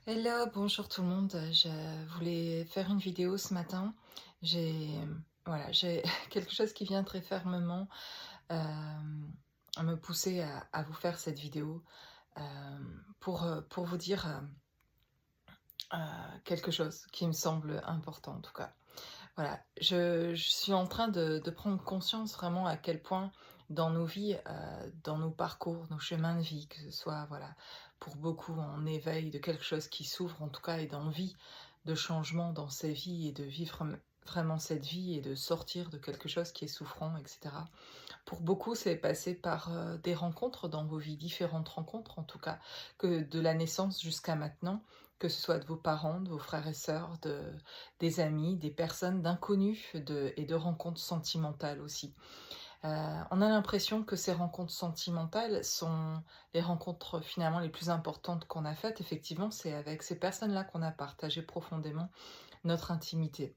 Hello, bonjour tout le monde. Je voulais faire une vidéo ce matin. J'ai j'ai quelque chose qui vient très fermement me pousser à vous faire cette vidéo pour vous dire quelque chose qui me semble important en tout cas. Voilà, je suis en train de prendre conscience vraiment à quel point dans nos vies, dans nos parcours, nos chemins de vie, que ce soit voilà, pour beaucoup en éveil de quelque chose qui s'ouvre en tout cas et d'envie de changement dans ces vies et de vivre vraiment cette vie et de sortir de quelque chose qui est souffrant, etc. Pour beaucoup, c'est passé par des rencontres dans vos vies, différentes rencontres en tout cas, que de la naissance jusqu'à maintenant, que ce soit de vos parents, de vos frères et sœurs, des amis, des personnes, d'inconnus et de rencontres sentimentales aussi. On a l'impression que ces rencontres sentimentales sont les rencontres finalement les plus importantes qu'on a faites. Effectivement, c'est avec ces personnes-là qu'on a partagé profondément notre intimité.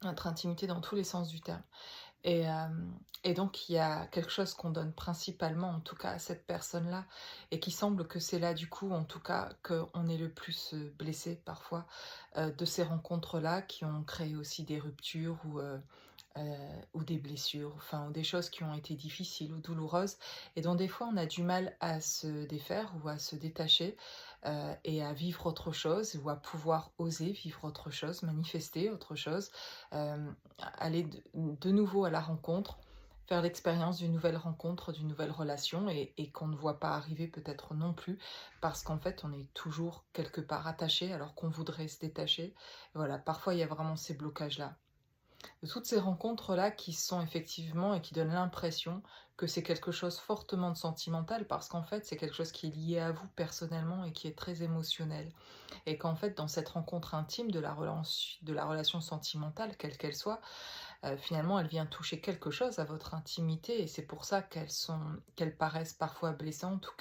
Notre intimité dans tous les sens du terme. Et donc il y a quelque chose qu'on donne principalement, en tout cas à cette personne-là, et qui semble que c'est là, du coup, en tout cas, qu'on est le plus, blessé parfois, de ces rencontres-là qui ont créé aussi des ruptures ou des blessures, enfin, ou des choses qui ont été difficiles ou douloureuses et dont des fois on a du mal à se défaire ou à se détacher, et à vivre autre chose ou à pouvoir oser vivre autre chose, manifester autre chose, aller de nouveau à la rencontre, faire l'expérience d'une nouvelle rencontre, d'une nouvelle relation et qu'on ne voit pas arriver peut-être non plus parce qu'en fait on est toujours quelque part attaché alors qu'on voudrait se détacher. Voilà, parfois il y a vraiment ces blocages-là, de toutes ces rencontres-là qui sont effectivement et qui donnent l'impression que c'est quelque chose fortement de sentimental parce qu'en fait, c'est quelque chose qui est lié à vous personnellement et qui est très émotionnel. Et qu'en fait, dans cette rencontre intime de la relation sentimentale, quelle qu'elle soit, finalement, elle vient toucher quelque chose à votre intimité et c'est pour ça qu'elles paraissent parfois blessantes ou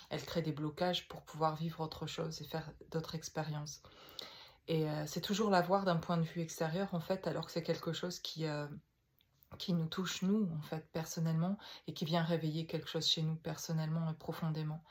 elles créent des blocages pour pouvoir vivre autre chose et faire d'autres expériences. Et c'est toujours la voir d'un point de vue extérieur, en fait, alors que c'est quelque chose qui nous touche, nous, en fait, personnellement, et qui vient réveiller quelque chose chez nous, personnellement et profondément.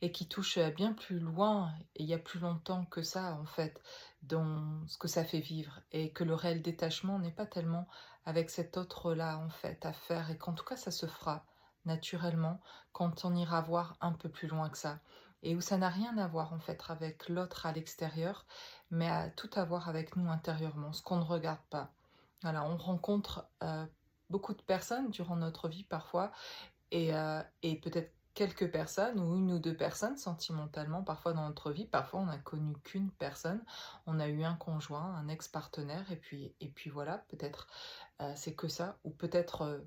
Et qui touche bien plus loin, et il y a plus longtemps que ça, en fait, dans ce que ça fait vivre. Et que le réel détachement n'est pas tellement avec cet autre-là, en fait, à faire. Et qu'en tout cas, ça se fera naturellement quand on ira voir un peu plus loin que ça. Et où ça n'a rien à voir, en fait, avec l'autre à l'extérieur, mais à tout à voir avec nous intérieurement, ce qu'on ne regarde pas. Voilà, on rencontre beaucoup de personnes durant notre vie parfois et peut-être quelques personnes ou une ou 2 personnes sentimentalement parfois dans notre vie. Parfois, on n'a connu qu'une personne. On a eu un conjoint, un ex-partenaire et puis voilà, peut-être, c'est que ça ou peut-être,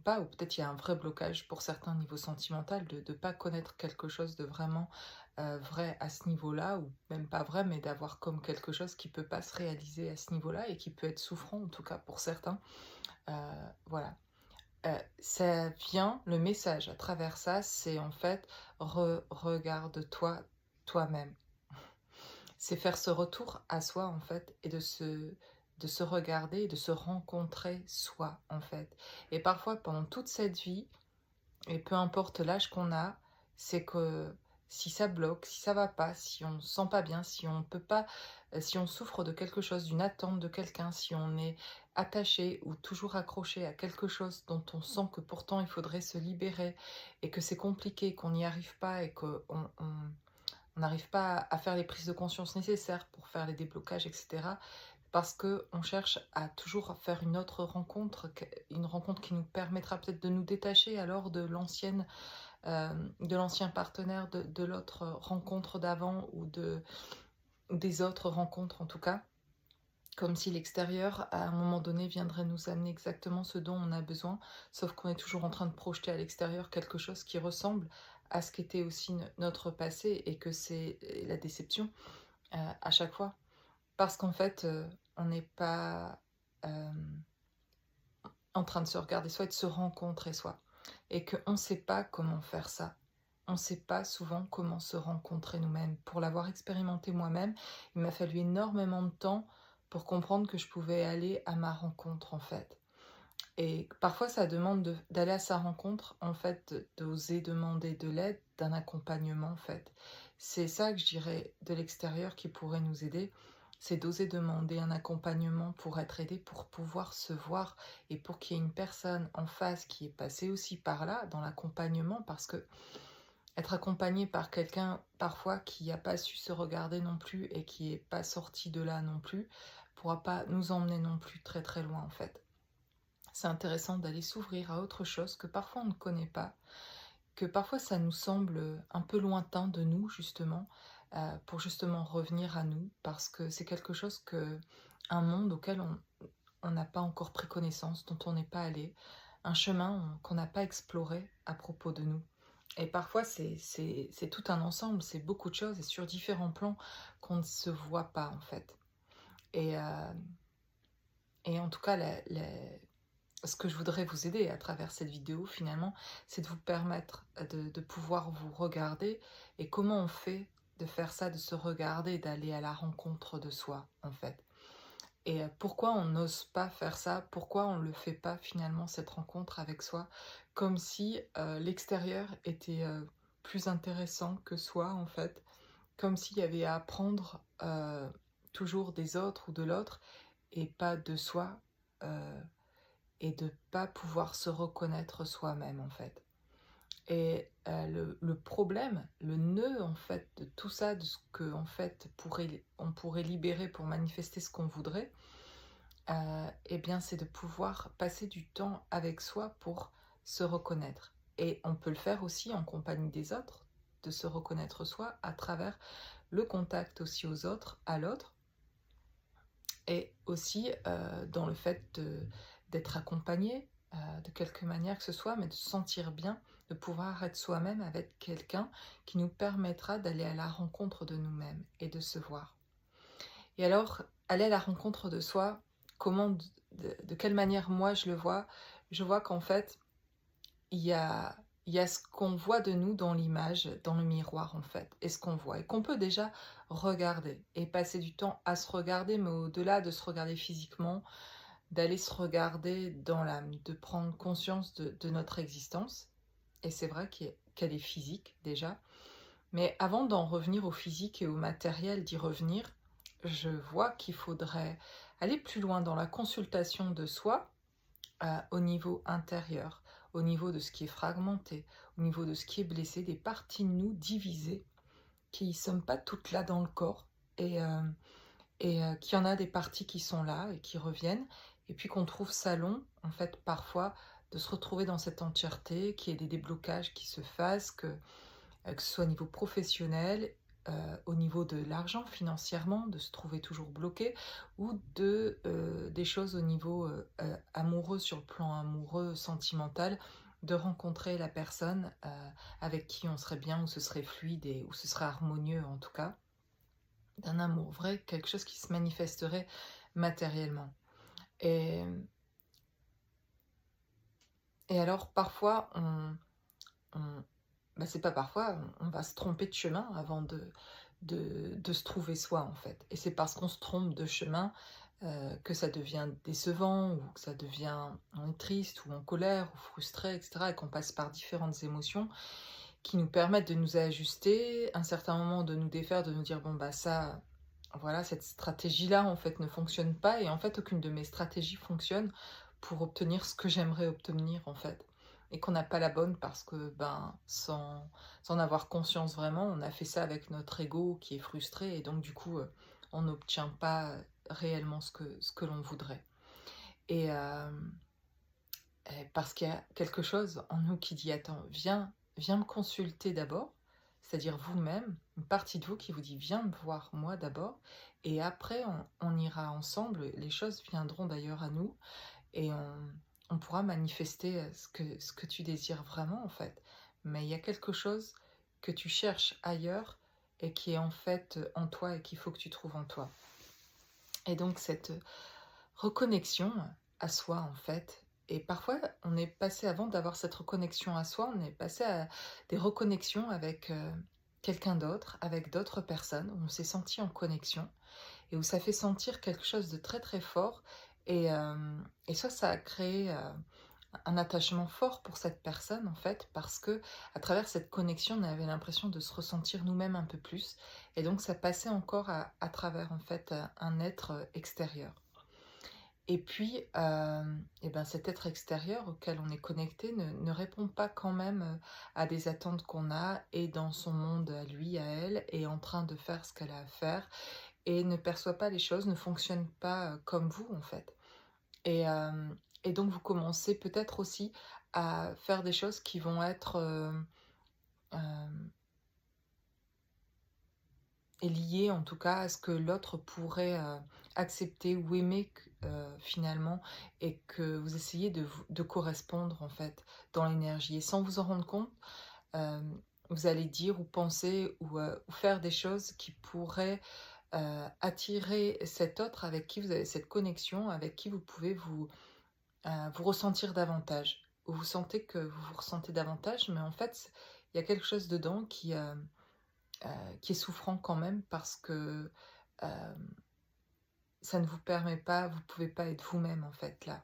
pas ou peut-être il y a un vrai blocage pour certains niveau sentimental de pas connaître quelque chose de vraiment, vrai à ce niveau-là ou même pas vrai, mais d'avoir comme quelque chose qui peut pas se réaliser à ce niveau-là et qui peut être souffrant en tout cas pour certains. Heu, voilà. Ça vient le message à travers ça, c'est en fait: regarde-toi toi-même. C'est faire ce retour à soi, en fait, et de se regarder et de se rencontrer soi, en fait. Et parfois, pendant toute cette vie, et peu importe l'âge qu'on a, c'est que si ça bloque, si ça va pas, si on se sent pas bien, si on peut pas, si on souffre de quelque chose, d'une attente de quelqu'un, si on est attaché ou toujours accroché à quelque chose dont on sent que pourtant il faudrait se libérer et que c'est compliqué, qu'on n'y arrive pas et on n'arrive pas à faire les prises de conscience nécessaires pour faire les déblocages, etc. Parce que on cherche à toujours faire une autre rencontre, une rencontre qui nous permettra peut-être de nous détacher alors de l'ancien partenaire, de l'autre rencontre d'avant ou des autres rencontres en tout cas. Comme si l'extérieur, à un moment donné, viendrait nous amener exactement ce dont on a besoin, sauf qu'on est toujours en train de projeter à l'extérieur quelque chose qui ressemble à ce qu'était aussi notre passé et que c'est la déception à chaque fois. Parce qu'en fait, on n'est pas en train de se regarder soi et de se rencontrer soi. Et qu'on ne sait pas comment faire ça. On ne sait pas souvent comment se rencontrer nous-mêmes. Pour l'avoir expérimenté moi-même, il m'a fallu énormément de temps pour comprendre que je pouvais aller à ma rencontre en fait. Et parfois ça demande d'aller à sa rencontre, en fait, d'oser demander de l'aide, d'un accompagnement en fait. c'est ça que je dirais de l'extérieur qui pourrait nous aider, c'est d'oser demander un accompagnement pour être aidé, pour pouvoir se voir et pour qu'il y ait une personne en face qui est passée aussi par là, dans l'accompagnement, parce que être accompagné par quelqu'un parfois qui n'a pas su se regarder non plus et qui n'est pas sorti de là non plus, pourra pas nous emmener non plus très très loin en fait. C'est intéressant d'aller s'ouvrir à autre chose que parfois on ne connaît pas, que parfois ça nous semble un peu lointain de nous justement, pour justement revenir à nous, parce que c'est quelque chose un monde auquel on n'a pas encore pris connaissance, dont on n'est pas allé, un chemin qu'on n'a pas exploré à propos de nous. Et parfois c'est tout un ensemble, c'est beaucoup de choses et sur différents plans qu'on ne se voit pas en fait. Et, euh, et en tout cas, ce que je voudrais vous aider à travers cette vidéo finalement, c'est de vous permettre de pouvoir vous regarder et comment on fait de faire ça, de se regarder, d'aller à la rencontre de soi en fait. Et pourquoi on n'ose pas faire ça? Pourquoi on ne le fait pas finalement cette rencontre avec soi? Comme si l'extérieur était plus intéressant que soi en fait. Comme s'il y avait à apprendre toujours des autres ou de l'autre et pas de soi. Et de pas pouvoir se reconnaître soi-même en fait. Et le problème, le nœud en fait de tout ça, de ce que en fait on pourrait libérer pour manifester ce qu'on voudrait, eh bien c'est de pouvoir passer du temps avec soi pour se reconnaître. Et on peut le faire aussi en compagnie des autres, de se reconnaître soi à travers le contact aussi aux autres, à l'autre, et aussi dans le fait d'être accompagné de quelque manière que ce soit, mais de se sentir bien, de pouvoir être soi-même avec quelqu'un qui nous permettra d'aller à la rencontre de nous-mêmes et de se voir. Et alors, aller à la rencontre de soi, de quelle manière moi je le vois? Je vois qu'en fait, il y a, il y a ce qu'on voit de nous dans l'image, dans le miroir en fait, et ce qu'on voit, et qu'on peut déjà regarder, et passer du temps à se regarder, mais au-delà de se regarder physiquement, d'aller se regarder dans l'âme, de prendre conscience de notre existence, et c'est vrai qu'elle est physique déjà, mais avant d'en revenir au physique et au matériel, d'y revenir, je vois qu'il faudrait aller plus loin dans la consultation de soi, au niveau intérieur, au niveau de ce qui est fragmenté, au niveau de ce qui est blessé, des parties de nous divisées, qui ne sommes pas toutes là dans le corps, et qu'il y en a des parties qui sont là et qui reviennent, et puis qu'on trouve ça long, en fait, parfois, de se retrouver dans cette entièreté, qu'il y ait des déblocages qui se fassent, que ce soit au niveau professionnel, au niveau de l'argent, financièrement, de se trouver toujours bloqué, ou des choses au niveau amoureux, sur le plan amoureux, sentimental, de rencontrer la personne avec qui on serait bien, où ce serait fluide et où ce serait harmonieux en tout cas, d'un amour vrai, quelque chose qui se manifesterait matériellement. Et, et alors parfois, on, c'est pas parfois, on va se tromper de chemin avant de se trouver soi en fait. Et c'est parce qu'on se trompe de chemin que ça devient décevant, ou que ça devient, on est triste, ou en colère, ou frustré, etc. Et qu'on passe par différentes émotions qui nous permettent de nous ajuster, à un certain moment de nous défaire, de nous dire bon bah ça, voilà, cette stratégie-là en fait ne fonctionne pas, et en fait aucune de mes stratégies fonctionne pour obtenir ce que j'aimerais obtenir en fait. Et qu'on n'a pas la bonne parce que sans avoir conscience vraiment, on a fait ça avec notre ego qui est frustré, et donc du coup on n'obtient pas réellement ce que l'on voudrait. Et, parce qu'il y a quelque chose en nous qui dit attends, viens me consulter d'abord, c'est-à-dire vous-même, une partie de vous qui vous dit viens me voir moi d'abord, et après on ira ensemble, les choses viendront d'ailleurs à nous, et on pourra manifester ce que tu désires vraiment en fait. Mais il y a quelque chose que tu cherches ailleurs et qui est en fait en toi et qu'il faut que tu trouves en toi. Et donc cette reconnexion à soi en fait, et parfois on est passé, avant d'avoir cette reconnexion à soi, on est passé à des reconnexions avec quelqu'un d'autre, avec d'autres personnes, où on s'est senti en connexion, et où ça fait sentir quelque chose de très très fort, et, euh, et soit ça a créé un attachement fort pour cette personne en fait, parce que à travers cette connexion, on avait l'impression de se ressentir nous-mêmes un peu plus, et donc ça passait encore à travers en fait un être extérieur. Et puis, et ben, cet être extérieur auquel on est connecté ne répond pas quand même à des attentes qu'on a, et dans son monde à lui, à elle, est en train de faire ce qu'elle a à faire, et ne perçoit pas les choses, ne fonctionne pas comme vous en fait. Et, et donc vous commencez peut-être aussi à faire des choses qui vont être liées en tout cas à ce que l'autre pourrait accepter ou aimer finalement, et que vous essayez de correspondre en fait dans l'énergie. Et sans vous en rendre compte, euh, vous allez dire ou penser ou faire des choses qui pourraient attirer cet autre avec qui vous avez cette connexion, avec qui vous pouvez vous ressentir davantage. Vous sentez que vous vous ressentez davantage, mais en fait, il y a quelque chose dedans qui est souffrant quand même, parce que euh, ça ne vous permet pas, vous pouvez pas être vous-même en fait là.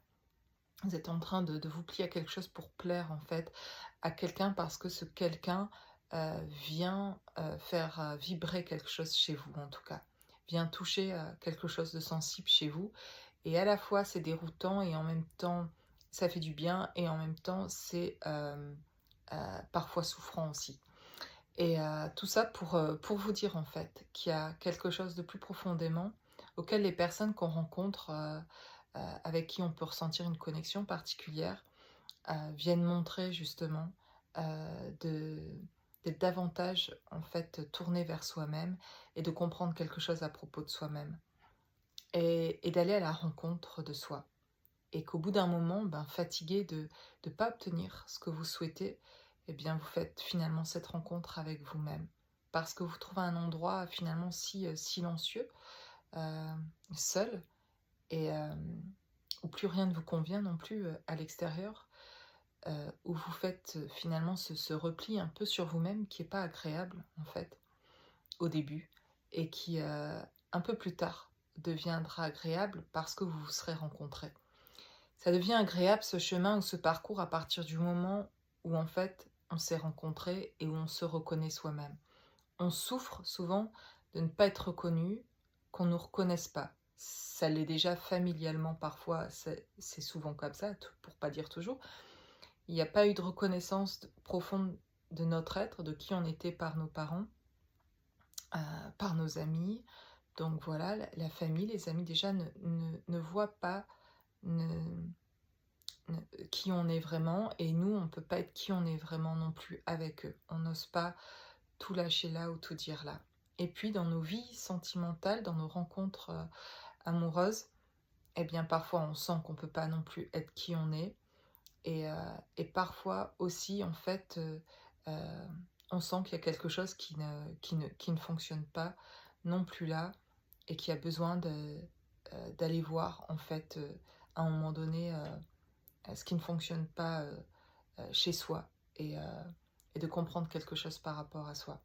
Vous êtes en train de vous plier à quelque chose pour plaire en fait à quelqu'un, parce que ce quelqu'un vient faire vibrer quelque chose chez vous en tout cas, vient toucher quelque chose de sensible chez vous, et à la fois c'est déroutant, et en même temps ça fait du bien, et en même temps c'est parfois souffrant aussi. Et tout ça pour vous dire en fait qu'il y a quelque chose de plus profondément auquel les personnes qu'on rencontre, avec qui on peut ressentir une connexion particulière, viennent montrer justement de d'être davantage en fait tourné vers soi-même, et de comprendre quelque chose à propos de soi-même, et d'aller à la rencontre de soi. Et qu'au bout d'un moment, ben, fatigué de ne pas obtenir ce que vous souhaitez, eh bien vous faites finalement cette rencontre avec vous-même. Parce que vous trouvez un endroit finalement si silencieux, euh, seul, et où plus rien ne vous convient non plus à l'extérieur, où vous faites finalement ce repli un peu sur vous-même qui n'est pas agréable en fait au début, et qui un peu plus tard deviendra agréable parce que vous vous serez rencontrés. Ça devient agréable ce chemin ou ce parcours à partir du moment où en fait on s'est rencontrés et où on se reconnaît soi-même. On souffre souvent de ne pas être reconnu, qu'on ne nous reconnaisse pas. Ça l'est déjà familialement parfois, c'est souvent comme ça, pour pas dire toujours. Il n'y a pas eu de reconnaissance profonde de notre être, de qui on était par nos parents, par nos amis. Donc voilà, la famille, les amis déjà ne voient pas ne, qui on est vraiment, et nous on peut pas être qui on est vraiment non plus avec eux. On n'ose pas tout lâcher là ou tout dire là. Et puis dans nos vies sentimentales, dans nos rencontres amoureuses, eh bien parfois on sent qu'on peut pas non plus être qui on est, et parfois aussi en fait on sent qu'il y a quelque chose qui ne fonctionne pas non plus là, et qui a besoin d'aller voir en fait à un moment donné ce qui ne fonctionne pas chez soi, et, euh, et de comprendre quelque chose par rapport à soi.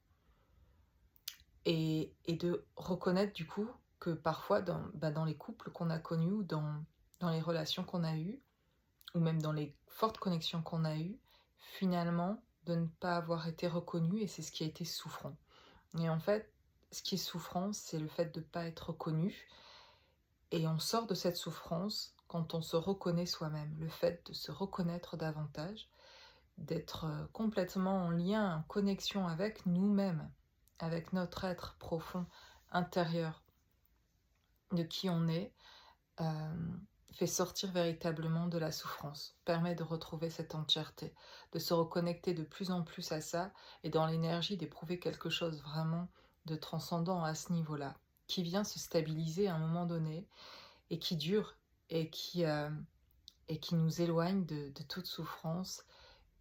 Et de reconnaître du coup que parfois dans les couples qu'on a connus, ou dans les relations qu'on a eues, ou même dans les fortes connexions qu'on a eues, finalement de ne pas avoir été reconnu, et c'est ce qui a été souffrant. Et en fait, ce qui est souffrant, c'est le fait de ne pas être reconnu, et on sort de cette souffrance quand on se reconnaît soi-même, le fait de se reconnaître davantage, d'être complètement en lien, en connexion avec nous-mêmes, avec notre être profond, intérieur, de qui on est, euh, fait sortir véritablement de la souffrance, permet de retrouver cette entièreté, de se reconnecter de plus en plus à ça, et dans l'énergie d'éprouver quelque chose vraiment de transcendant à ce niveau-là, qui vient se stabiliser à un moment donné, et qui dure, et qui nous éloigne de toute souffrance.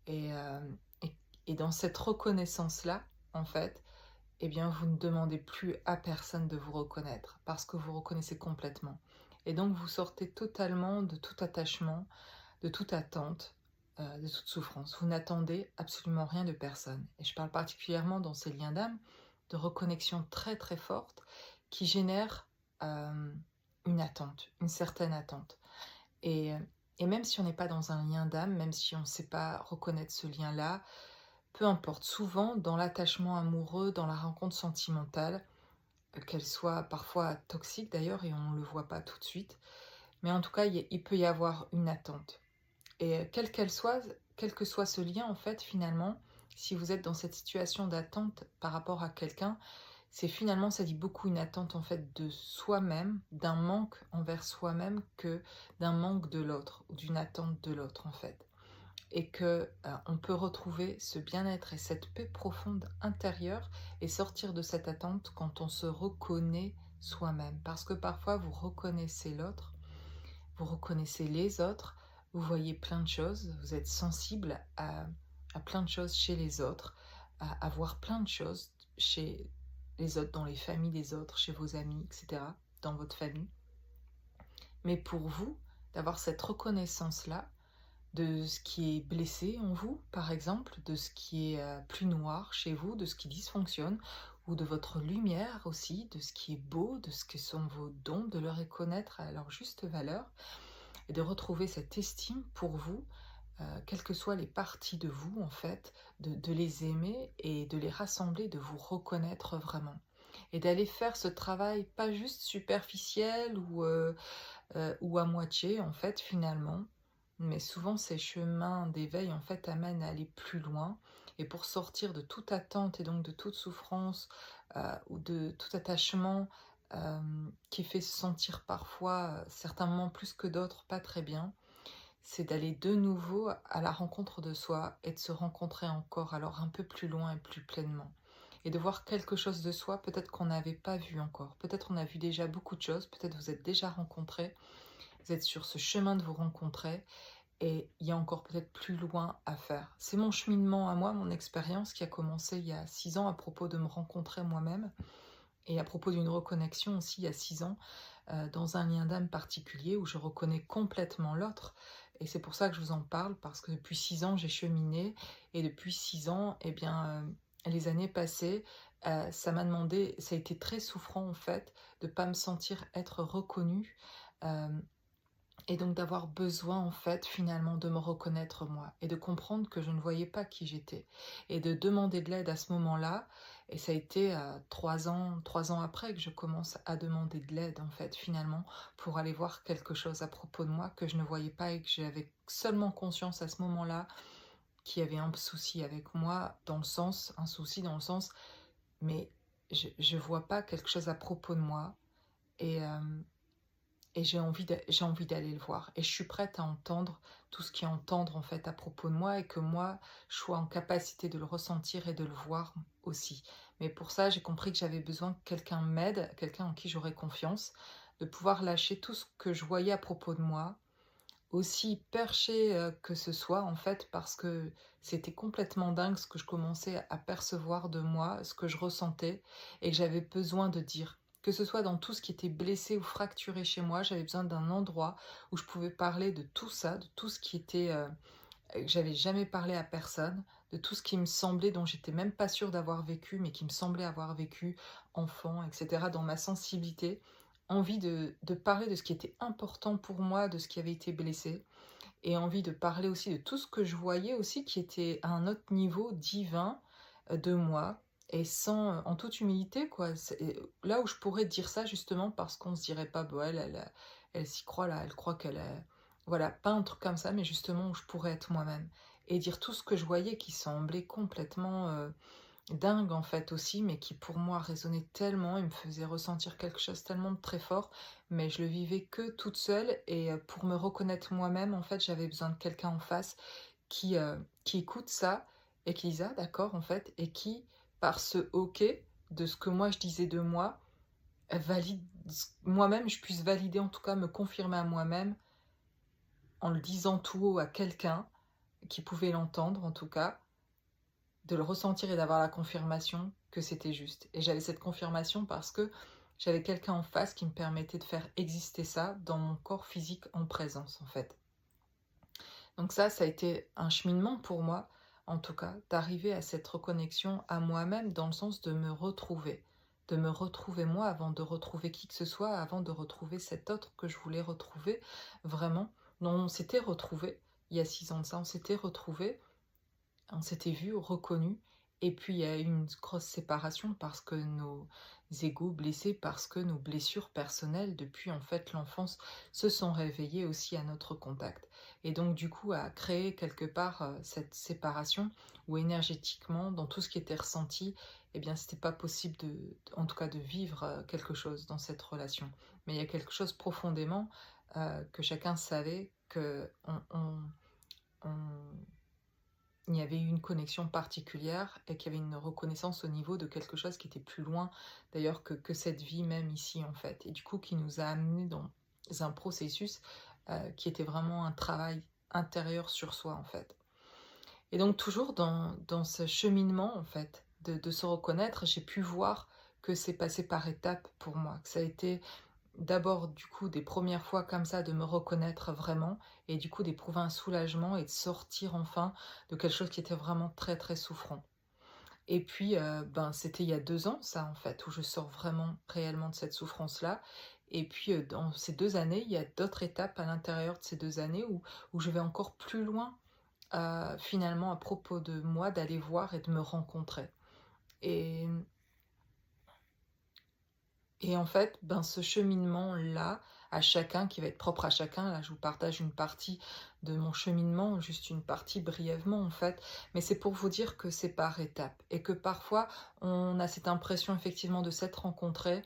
Et, et, et dans cette reconnaissance-là, en fait, eh bien, vous ne demandez plus à personne de vous reconnaître, parce que vous reconnaissez complètement. Et donc, vous sortez totalement de tout attachement, de toute attente, de toute souffrance. Vous n'attendez absolument rien de personne. Et je parle particulièrement dans ces liens d'âme de reconnexion très très forte, qui génèrent une attente, une certaine attente. Et, Et même si on n'est pas dans un lien d'âme, même si on ne sait pas reconnaître ce lien-là, peu importe, souvent dans l'attachement amoureux, dans la rencontre sentimentale, qu'elle soit parfois toxique d'ailleurs, et on ne le voit pas tout de suite, mais en tout cas, il peut y avoir une attente. Et quel que soit ce lien, en fait, finalement, si vous êtes dans cette situation d'attente par rapport à quelqu'un, c'est finalement, ça dit beaucoup une attente en fait de soi-même, d'un manque envers soi-même que d'un manque de l'autre ou d'une attente de l'autre en fait. Et que on peut retrouver ce bien-être et cette paix profonde intérieure et sortir de cette attente quand on se reconnaît soi-même. Parce que parfois vous reconnaissez l'autre, vous reconnaissez les autres, vous voyez plein de choses, vous êtes sensible à plein de choses chez les autres, à voir plein de choses chez les autres, dans les familles des autres, chez vos amis, etc., dans votre famille. Mais pour vous, d'avoir cette reconnaissance-là, de ce qui est blessé en vous, par exemple, de ce qui est plus noir chez vous, de ce qui dysfonctionne, ou de votre lumière aussi, de ce qui est beau, de ce que sont vos dons, de le reconnaître à leur juste valeur, et de retrouver cette estime pour vous, quelles que soient les parties de vous, en fait, de les aimer et de les rassembler, de vous reconnaître vraiment. Et d'aller faire ce travail pas juste superficiel ou à moitié, en fait, finalement, mais souvent ces chemins d'éveil, en fait, amènent à aller plus loin. Et pour sortir de toute attente et donc de toute souffrance ou de tout attachement qui fait se sentir parfois, certains moments plus que d'autres, pas très bien, c'est d'aller de nouveau à la rencontre de soi et de se rencontrer encore, alors un peu plus loin et plus pleinement. Et de voir quelque chose de soi, peut-être qu'on n'avait pas vu encore. Peut-être on a vu déjà beaucoup de choses, peut-être vous êtes déjà rencontrés, vous êtes sur ce chemin de vous rencontrer, et il y a encore peut-être plus loin à faire. C'est mon cheminement à moi, mon expérience qui a commencé il y a 6 ans à propos de me rencontrer moi-même, et à propos d'une reconnexion aussi il y a 6 ans, dans un lien d'âme particulier où je reconnais complètement l'autre. Et c'est pour ça que je vous en parle, parce que depuis 6 ans, j'ai cheminé, et depuis 6 ans, eh bien, les années passées, ça m'a demandé, ça a été très souffrant en fait, de ne pas me sentir être reconnue, euh, et donc d'avoir besoin en fait finalement de me reconnaître moi, et de comprendre que je ne voyais pas qui j'étais, et de demander de l'aide à ce moment-là. Et ça a été 3 ans après que je commence à demander de l'aide en fait finalement, pour aller voir quelque chose à propos de moi que je ne voyais pas, et que j'avais seulement conscience à ce moment-là qu'il y avait un souci avec moi, dans le sens, un souci dans le sens, mais je vois pas quelque chose à propos de moi, et j'ai envie d'aller le voir, et je suis prête à entendre tout ce qu'il y a à entendre en fait à propos de moi, et que moi je sois en capacité de le ressentir et de le voir aussi. Mais pour ça, j'ai compris que j'avais besoin que quelqu'un m'aide, quelqu'un en qui j'aurais confiance, de pouvoir lâcher tout ce que je voyais à propos de moi, aussi perché que ce soit en fait, parce que c'était complètement dingue ce que je commençais à percevoir de moi, ce que je ressentais, et que j'avais besoin de dire. Que ce soit dans tout ce qui était blessé ou fracturé chez moi, j'avais besoin d'un endroit où je pouvais parler de tout ça, de tout ce qui était que j'avais jamais parlé à personne, de tout ce qui me semblait, dont j'étais même pas sûre d'avoir vécu, mais qui me semblait avoir vécu enfant, etc., dans ma sensibilité, envie de parler de ce qui était important pour moi, de ce qui avait été blessé, et envie de parler aussi de tout ce que je voyais aussi qui était à un autre niveau divin de moi, et sans, en toute humilité, quoi. Là où je pourrais dire ça, justement, parce qu'on se dirait pas, bon, elle s'y croit là, elle croit qu'elle est... Voilà, pas un truc comme ça, mais justement où je pourrais être moi-même. Et dire tout ce que je voyais qui semblait complètement dingue, en fait, aussi, mais qui pour moi résonnait tellement et me faisait ressentir quelque chose tellement de très fort, mais je le vivais que toute seule, et pour me reconnaître moi-même, en fait, j'avais besoin de quelqu'un en face qui écoute ça, et qui dise: «Ah d'accord», en fait, et qui, par ce OK de ce que moi je disais de moi, valide moi-même, je puisse valider, en tout cas me confirmer à moi-même, en le disant tout haut à quelqu'un qui pouvait l'entendre, en tout cas, de le ressentir et d'avoir la confirmation que c'était juste. Et j'avais cette confirmation parce que j'avais quelqu'un en face qui me permettait de faire exister ça dans mon corps physique en présence, en fait. Donc ça a été un cheminement pour moi, en tout cas, d'arriver à cette reconnexion à moi-même, dans le sens de me retrouver moi avant de retrouver qui que ce soit, avant de retrouver cet autre que je voulais retrouver vraiment, dont on s'était retrouvés, il y a 6 ans de ça, on s'était retrouvés, on s'était vus, reconnus, et puis il y a eu une grosse séparation parce que nos égos blessés, parce que nos blessures personnelles depuis en fait l'enfance se sont réveillées aussi à notre contact. Et donc du coup a créé quelque part cette séparation où énergétiquement, dans tout ce qui était ressenti, eh bien c'était pas possible en tout cas de vivre quelque chose dans cette relation. Mais il y a quelque chose profondément que chacun savait que on- il y avait eu une connexion particulière et qu'il y avait une reconnaissance au niveau de quelque chose qui était plus loin d'ailleurs que cette vie même ici en fait. Et du coup qui nous a amené dans un processus qui était vraiment un travail intérieur sur soi en fait. Et donc toujours dans ce cheminement en fait de se reconnaître, j'ai pu voir que c'est passé par étapes pour moi, que ça a été d'abord, du coup, des premières fois comme ça, de me reconnaître vraiment et du coup d'éprouver un soulagement et de sortir enfin de quelque chose qui était vraiment très, très souffrant. Et puis, ben, c'était il y a 2 ans ça, en fait, où je sors vraiment réellement de cette souffrance-là. Et puis, dans ces 2 années, il y a d'autres étapes à l'intérieur de ces 2 années où je vais encore plus loin, finalement à propos de moi, d'aller voir et de me rencontrer. Et Et en fait, ben, ce cheminement-là, à chacun, qui va être propre à chacun, là je vous partage une partie de mon cheminement, juste une partie brièvement en fait, mais c'est pour vous dire que c'est par étapes et que parfois on a cette impression effectivement de s'être rencontrés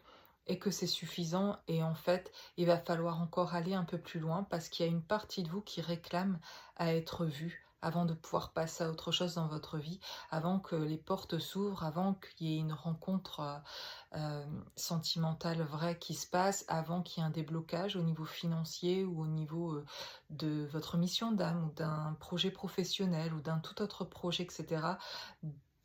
et que c'est suffisant et en fait il va falloir encore aller un peu plus loin parce qu'il y a une partie de vous qui réclame à être vue avant de pouvoir passer à autre chose dans votre vie, avant que les portes s'ouvrent, avant qu'il y ait une rencontre sentimentale vraie qui se passe avant qu'il y ait un déblocage au niveau financier ou au niveau de votre mission d'âme ou d'un projet professionnel ou d'un tout autre projet, etc.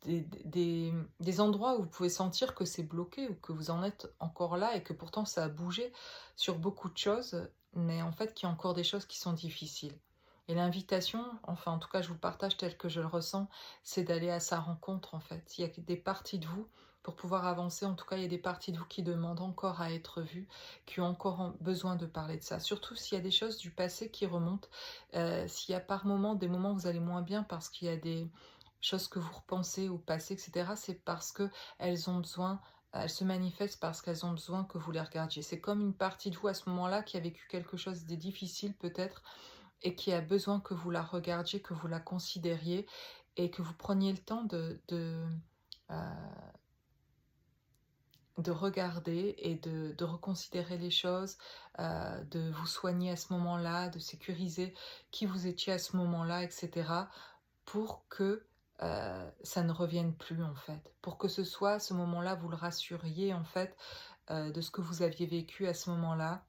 Des endroits où vous pouvez sentir que c'est bloqué ou que vous en êtes encore là et que pourtant ça a bougé sur beaucoup de choses, mais en fait qu'il y a encore des choses qui sont difficiles. Et l'invitation, enfin en tout cas je vous le partage tel que je le ressens, c'est d'aller à sa rencontre en fait. Il y a des parties de vous pour pouvoir avancer. En tout cas, il y a des parties de vous qui demandent encore à être vues, qui ont encore besoin de parler de ça. Surtout s'il y a des choses du passé qui remontent, s'il y a par moments des moments où vous allez moins bien parce qu'il y a des choses que vous repensez au passé, etc. C'est parce que elles ont besoin, elles se manifestent parce qu'elles ont besoin que vous les regardiez. C'est comme une partie de vous à ce moment-là qui a vécu quelque chose de difficile peut-être et qui a besoin que vous la regardiez, que vous la considériez et que vous preniez le temps euh, de regarder et de reconsidérer les choses, de vous soigner à ce moment-là, de sécuriser qui vous étiez à ce moment-là, etc. pour que ça ne revienne plus en fait. Pour que ce soit à ce moment-là, vous le rassuriez en fait de ce que vous aviez vécu à ce moment-là,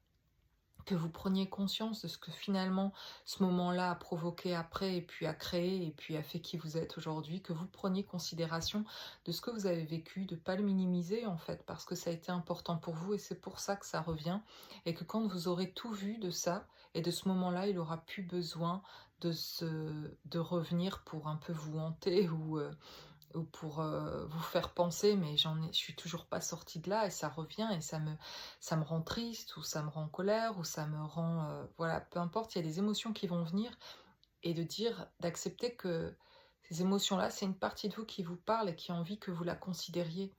que vous preniez conscience de ce que finalement ce moment-là a provoqué après et puis a créé et puis a fait qui vous êtes aujourd'hui, que vous preniez considération de ce que vous avez vécu, de ne pas le minimiser en fait, parce que ça a été important pour vous et c'est pour ça que ça revient et que quand vous aurez tout vu de ça et de ce moment-là, il aura plus besoin de revenir pour un peu vous hanter ou pour vous faire penser, mais je suis toujours pas sortie de là et ça revient et ça me rend triste ou ça me rend en colère ou ça me rend, voilà, peu importe, il y a des émotions qui vont venir et de dire, d'accepter que ces émotions-là, c'est une partie de vous qui vous parle et qui a envie que vous la considériez.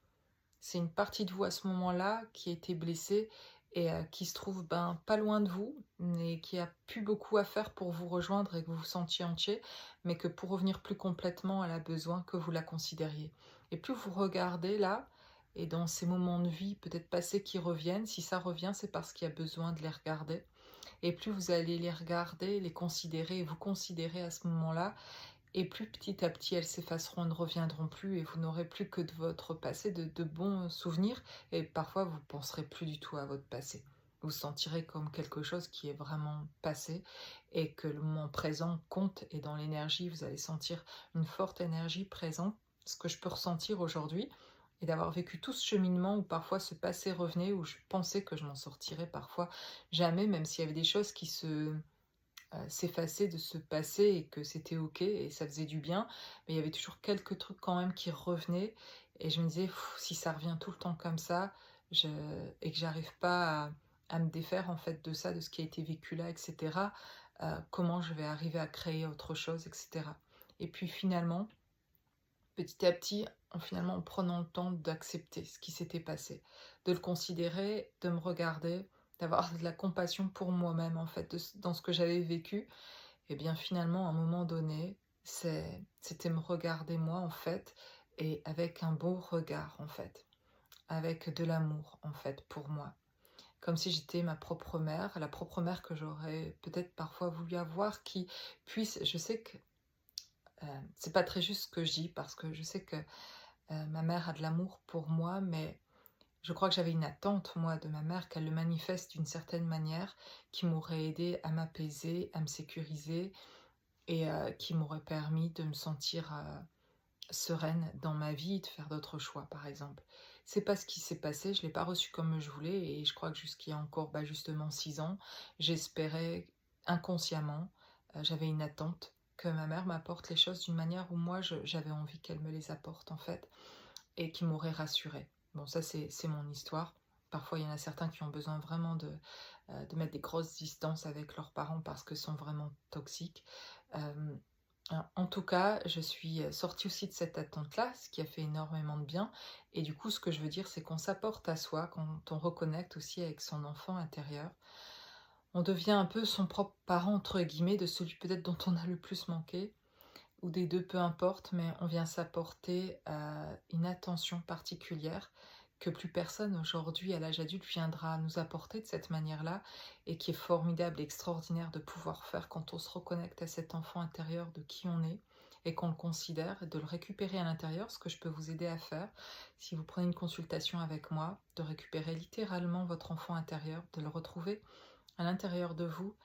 C'est une partie de vous à ce moment-là qui a été blessée et qui se trouve ben, pas loin de vous, mais qui a plus beaucoup à faire pour vous rejoindre et que vous vous sentiez entier, mais que pour revenir plus complètement, elle a besoin que vous la considériez. Et plus vous regardez là, et dans ces moments de vie peut-être passés qui reviennent, si ça revient, c'est parce qu'il y a besoin de les regarder. Et plus vous allez les regarder, les considérer et vous considérer à ce moment-là, et plus petit à petit, elles s'effaceront, ne reviendront plus et vous n'aurez plus que de votre passé de bons souvenirs et parfois vous ne penserez plus du tout à votre passé. Vous sentirez comme quelque chose qui est vraiment passé et que le moment présent compte et dans l'énergie, vous allez sentir une forte énergie présente, ce que je peux ressentir aujourd'hui et d'avoir vécu tout ce cheminement où parfois ce passé revenait, où je pensais que je m'en sortirais parfois jamais, même s'il y avait des choses qui s'effacer de ce passé et que c'était ok et ça faisait du bien, mais il y avait toujours quelques trucs quand même qui revenaient et je me disais si ça revient tout le temps comme ça et que j'arrive pas à me défaire en fait de ça, de ce qui a été vécu là, etc. comment je vais arriver à créer autre chose, etc. Et puis finalement, petit à petit, en prenant le temps d'accepter ce qui s'était passé, de le considérer, de me regarder, d'avoir de la compassion pour moi-même en fait, dans ce que j'avais vécu, et bien finalement, à un moment donné, c'était me regarder moi en fait, et avec un beau regard en fait, avec de l'amour en fait pour moi. Comme si j'étais ma propre mère, la propre mère que j'aurais peut-être parfois voulu avoir, qui puisse, je sais que c'est pas très juste ce que je dis, parce que je sais que ma mère a de l'amour pour moi, mais je crois que j'avais une attente, moi, de ma mère, qu'elle le manifeste d'une certaine manière, qui m'aurait aidé à m'apaiser, à me sécuriser, et qui m'aurait permis de me sentir sereine dans ma vie, de faire d'autres choix, par exemple. C'est pas ce qui s'est passé, je l'ai pas reçu comme je voulais, et je crois que jusqu'il y a encore justement 6 ans, j'espérais inconsciemment, j'avais une attente que ma mère m'apporte les choses d'une manière où moi j'avais envie qu'elle me les apporte en fait, et qui m'aurait rassurée. Bon, ça c'est mon histoire. Parfois, il y en a certains qui ont besoin vraiment de mettre des grosses distances avec leurs parents parce qu'ils sont vraiment toxiques. Euh, en tout cas, je suis sortie aussi de cette attente-là, ce qui a fait énormément de bien. Et du coup, ce que je veux dire, c'est qu'on s'apporte à soi quand on reconnecte aussi avec son enfant intérieur. On devient un peu son propre parent, entre guillemets, de celui peut-être dont on a le plus manqué, ou des deux, peu importe, mais on vient s'apporter une attention particulière que plus personne aujourd'hui à l'âge adulte viendra nous apporter de cette manière-là, et qui est formidable et extraordinaire de pouvoir faire quand on se reconnecte à cet enfant intérieur de qui on est et qu'on le considère, et de le récupérer à l'intérieur, ce que je peux vous aider à faire si vous prenez une consultation avec moi, de récupérer littéralement votre enfant intérieur, de le retrouver à l'intérieur de vous,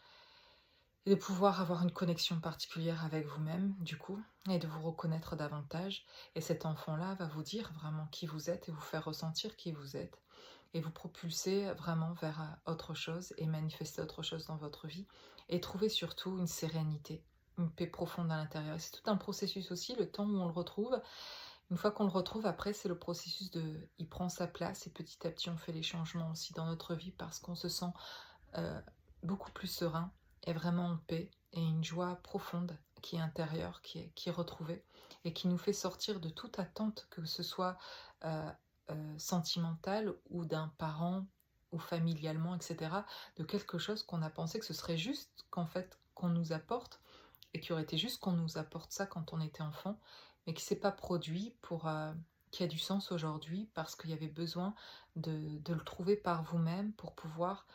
et de pouvoir avoir une connexion particulière avec vous-même, du coup, et de vous reconnaître davantage. Et cet enfant-là va vous dire vraiment qui vous êtes et vous faire ressentir qui vous êtes, et vous propulser vraiment vers autre chose et manifester autre chose dans votre vie, et trouver surtout une sérénité, une paix profonde à l'intérieur. Et c'est tout un processus aussi, le temps où on le retrouve. Une fois qu'on le retrouve, après, c'est le processus de... Il prend sa place, et petit à petit, on fait les changements aussi dans notre vie parce qu'on se sent euh, beaucoup plus serein, et vraiment en paix, et une joie profonde qui est intérieure, qui est retrouvée, et qui nous fait sortir de toute attente, que ce soit euh, sentimentale, ou d'un parent, ou familialement, etc., de quelque chose qu'on a pensé que ce serait juste qu'en fait qu'on nous apporte, et qui aurait été juste qu'on nous apporte ça quand on était enfant, mais qui s'est pas produit qui a du sens aujourd'hui, parce qu'il y avait besoin de le trouver par vous-même pour pouvoir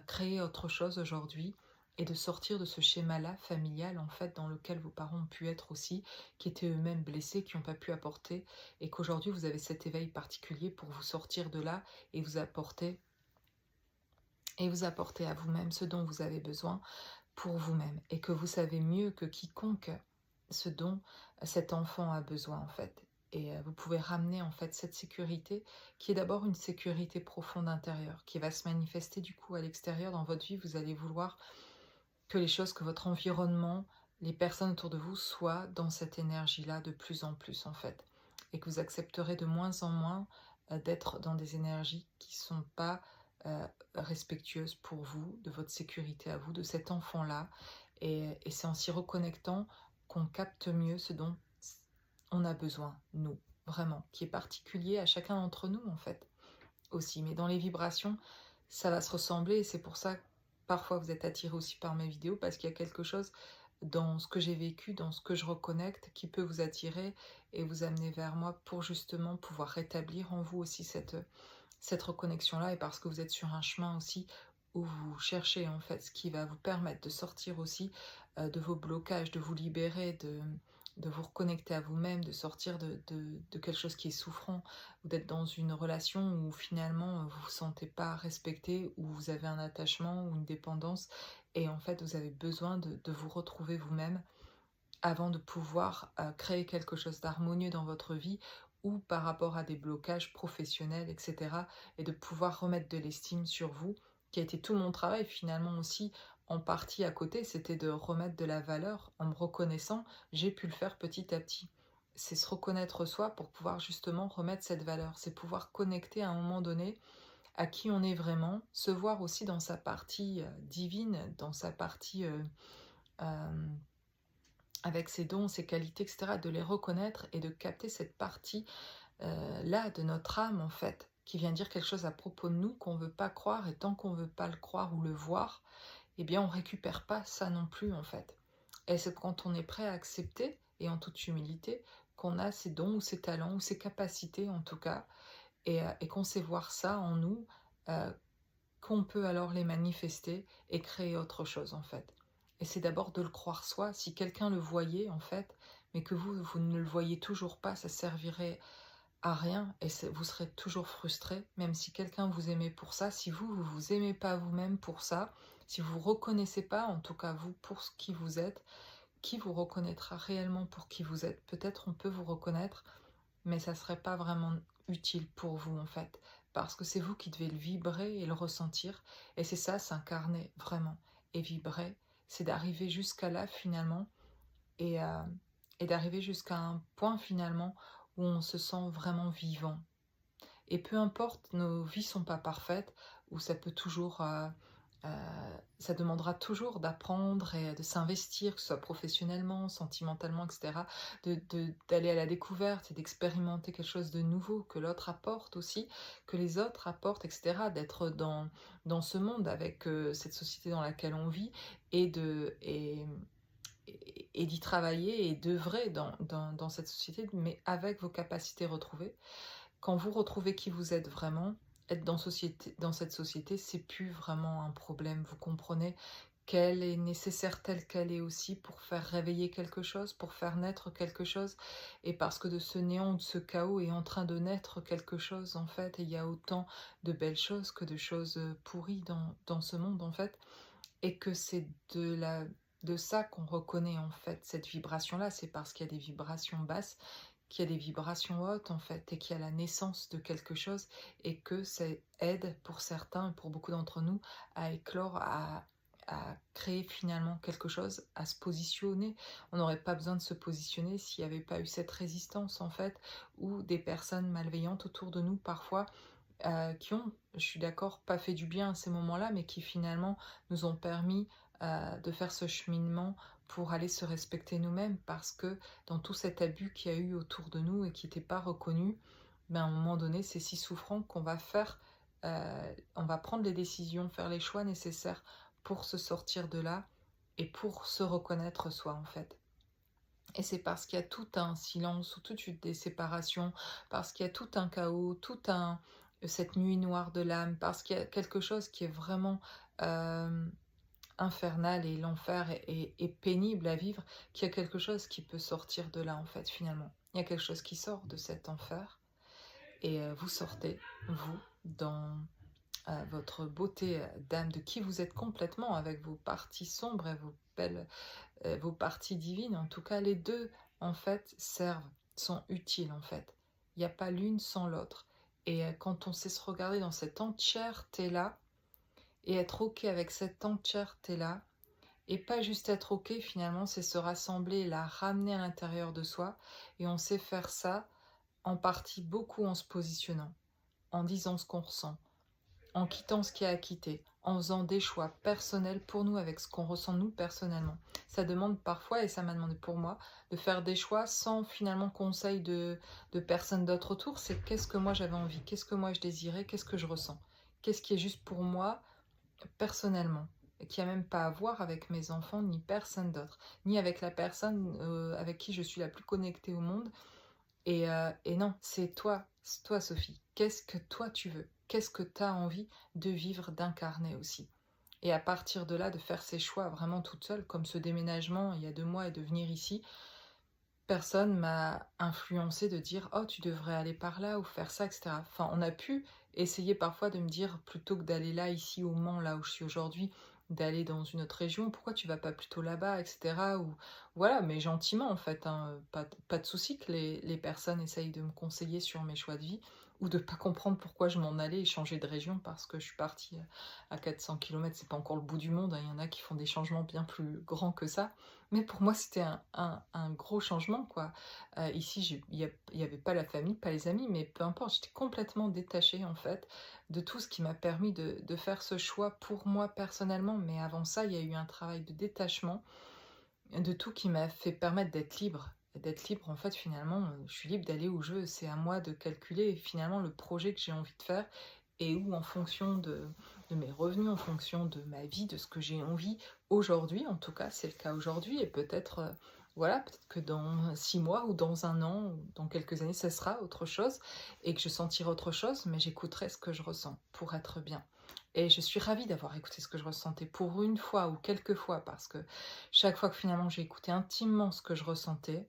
créer autre chose aujourd'hui, et de sortir de ce schéma-là familial en fait, dans lequel vos parents ont pu être aussi, qui étaient eux-mêmes blessés, qui n'ont pas pu apporter, et qu'aujourd'hui vous avez cet éveil particulier pour vous sortir de là, et vous apporter à vous-même ce dont vous avez besoin pour vous-même, et que vous savez mieux que quiconque ce dont cet enfant a besoin en fait. Et vous pouvez ramener en fait cette sécurité, qui est d'abord une sécurité profonde intérieure, qui va se manifester du coup à l'extérieur dans votre vie. Vous allez vouloir que les choses, que votre environnement, les personnes autour de vous soient dans cette énergie-là de plus en plus en fait, et que vous accepterez de moins en moins d'être dans des énergies qui ne sont pas respectueuses pour vous, de votre sécurité à vous, de cet enfant-là. Et c'est en s'y reconnectant qu'on capte mieux ce dont on a besoin, nous, vraiment, qui est particulier à chacun d'entre nous en fait aussi. Mais dans les vibrations, ça va se ressembler, et c'est pour ça que parfois vous êtes attiré aussi par mes vidéos, parce qu'il y a quelque chose dans ce que j'ai vécu, dans ce que je reconnecte, qui peut vous attirer et vous amener vers moi, pour justement pouvoir rétablir en vous aussi cette reconnexion-là, et parce que vous êtes sur un chemin aussi où vous cherchez en fait ce qui va vous permettre de sortir aussi de vos blocages, de vous libérer, de vous reconnecter à vous-même, de sortir de quelque chose qui est souffrant, ou d'être dans une relation où finalement vous ne vous sentez pas respecté, où vous avez un attachement ou une dépendance, et en fait vous avez besoin de vous retrouver vous-même avant de pouvoir créer quelque chose d'harmonieux dans votre vie, ou par rapport à des blocages professionnels, etc. Et de pouvoir remettre de l'estime sur vous, qui a été tout mon travail finalement aussi, en partie à côté, c'était de remettre de la valeur en me reconnaissant. J'ai pu le faire petit à petit. C'est se reconnaître soi pour pouvoir justement remettre cette valeur. C'est pouvoir connecter à un moment donné à qui on est vraiment, se voir aussi dans sa partie divine, dans sa partie euh, avec ses dons, ses qualités, etc., de les reconnaître et de capter cette partie là de notre âme en fait, qui vient dire quelque chose à propos de nous qu'on ne veut pas croire, et tant qu'on ne veut pas le croire ou le voir, eh bien on récupère pas ça non plus en fait. Et c'est quand on est prêt à accepter, et en toute humilité, qu'on a ces dons ou ces talents ou ces capacités en tout cas, et qu'on sait voir ça en nous, euh, qu'on peut alors les manifester et créer autre chose en fait. Et c'est d'abord de le croire soi. Si quelqu'un le voyait en fait, mais que vous ne le voyez toujours pas, ça servirait à rien, et vous serez toujours frustré, même si quelqu'un vous aimait pour ça. Si vous vous aimez pas vous-même pour ça, si vous vous reconnaissez pas, en tout cas vous, pour ce qui vous êtes, qui vous reconnaîtra réellement pour qui vous êtes? Peut-être on peut vous reconnaître, mais ça serait pas vraiment utile pour vous en fait, parce que c'est vous qui devez le vibrer et le ressentir, et c'est ça, s'incarner vraiment et vibrer, c'est d'arriver jusqu'à là finalement, et, euh, et d'arriver jusqu'à un point finalement où on se sent vraiment vivant. Et peu importe, nos vies sont pas parfaites, où ça peut toujours, ça demandera toujours d'apprendre et de s'investir, que ce soit professionnellement, sentimentalement, etc. D'aller à la découverte et d'expérimenter quelque chose de nouveau que l'autre apporte aussi, que les autres apportent, etc. D'être dans ce monde avec cette société dans laquelle on vit, et et d'y travailler et d'œuvrer dans cette société, mais avec vos capacités retrouvées. Quand vous retrouvez qui vous êtes vraiment, être dans cette société, c'est plus vraiment un problème. Vous comprenez qu'elle est nécessaire telle qu'elle est aussi pour faire réveiller quelque chose, pour faire naître quelque chose. Et parce que de ce néant, de ce chaos est en train de naître quelque chose, en fait. Et il y a autant de belles choses que de choses pourries dans ce monde, en fait. Et que c'est de ça qu'on reconnaît, en fait, cette vibration-là. C'est parce qu'il y a des vibrations basses qu'il y a des vibrations hautes en fait, et qu'il y a la naissance de quelque chose, et que ça aide pour certains, pour beaucoup d'entre nous, à éclore, à créer finalement quelque chose, à se positionner. On n'aurait pas besoin de se positionner s'il n'y avait pas eu cette résistance en fait, ou des personnes malveillantes autour de nous parfois, qui ont, je suis d'accord, pas fait du bien à ces moments-là, mais qui finalement nous ont permis de faire ce cheminement pour aller se respecter nous-mêmes, parce que dans tout cet abus qu'il y a eu autour de nous et qui n'était pas reconnu, ben, à un moment donné, c'est si souffrant qu'on va on va prendre les décisions, faire les choix nécessaires pour se sortir de là et pour se reconnaître soi en fait. Et c'est parce qu'il y a tout un silence ou toute des séparations, parce qu'il y a tout un chaos, cette nuit noire de l'âme, parce qu'il y a quelque chose qui est vraiment euh, infernal, et l'enfer est pénible à vivre, qu'il y a quelque chose qui peut sortir de là en fait finalement. Il y a quelque chose qui sort de cet enfer, et vous sortez, vous, dans votre beauté d'âme, de qui vous êtes complètement, avec vos parties sombres et vos parties divines. En tout cas, les deux, en fait, servent, sont utiles, en fait. Il n'y a pas l'une sans l'autre. Et quand on sait se regarder dans cette entièreté-là, et être OK avec cette entièreté-là, et pas juste être OK, finalement, c'est se rassembler, la ramener à l'intérieur de soi. Et on sait faire ça en partie beaucoup en se positionnant, en disant ce qu'on ressent, en quittant ce qu'il y a à quitter, en faisant des choix personnels pour nous avec ce qu'on ressent nous personnellement. Ça demande parfois, et ça m'a demandé pour moi, de faire des choix sans finalement conseil de personnes d'autres autour. C'est qu'est-ce que moi j'avais envie, qu'est-ce que moi je désirais, qu'est-ce que je ressens, qu'est-ce qui est juste pour moi personnellement, et qui a même pas à voir avec mes enfants ni personne d'autre, ni avec la personne avec qui je suis la plus connectée au monde. Et non, c'est toi Sophie. Qu'est-ce que toi tu veux? Qu'est-ce que tu as envie de vivre, d'incarner aussi? Et à partir de là, de faire ses choix vraiment toute seule, comme ce déménagement il y a 2 mois et de venir ici, personne m'a influencé de dire oh tu devrais aller par là ou faire ça, etc. Enfin, on a pu essayer parfois de me dire, plutôt que d'aller là, ici au Mans, là où je suis aujourd'hui, d'aller dans une autre région, pourquoi tu vas pas plutôt là-bas, etc. Ou voilà, mais gentiment en fait, hein, pas de souci que les personnes essayent de me conseiller sur mes choix de vie, ou de pas comprendre pourquoi je m'en allais et changer de région parce que je suis partie à 400 kilomètres. C'est pas encore le bout du monde, hein. Il y en a qui font des changements bien plus grands que ça. Mais pour moi, c'était un gros changement, quoi. Ici, il y avait pas la famille, pas les amis, mais peu importe, j'étais complètement détachée, en fait, de tout ce qui m'a permis de faire ce choix pour moi personnellement. Mais avant ça, il y a eu un travail de détachement de tout qui m'a fait permettre d'être libre. D'être libre, en fait, finalement, je suis libre d'aller où je veux. C'est à moi de calculer finalement le projet que j'ai envie de faire et où, en fonction de mes revenus, en fonction de ma vie, de ce que j'ai envie aujourd'hui, en tout cas, c'est le cas aujourd'hui, et peut-être, voilà, peut-être que dans 6 mois ou dans un an ou dans quelques années, ça sera autre chose et que je sentirai autre chose, mais j'écouterai ce que je ressens pour être bien. Et je suis ravie d'avoir écouté ce que je ressentais pour une fois ou quelques fois, parce que chaque fois que finalement j'ai écouté intimement ce que je ressentais,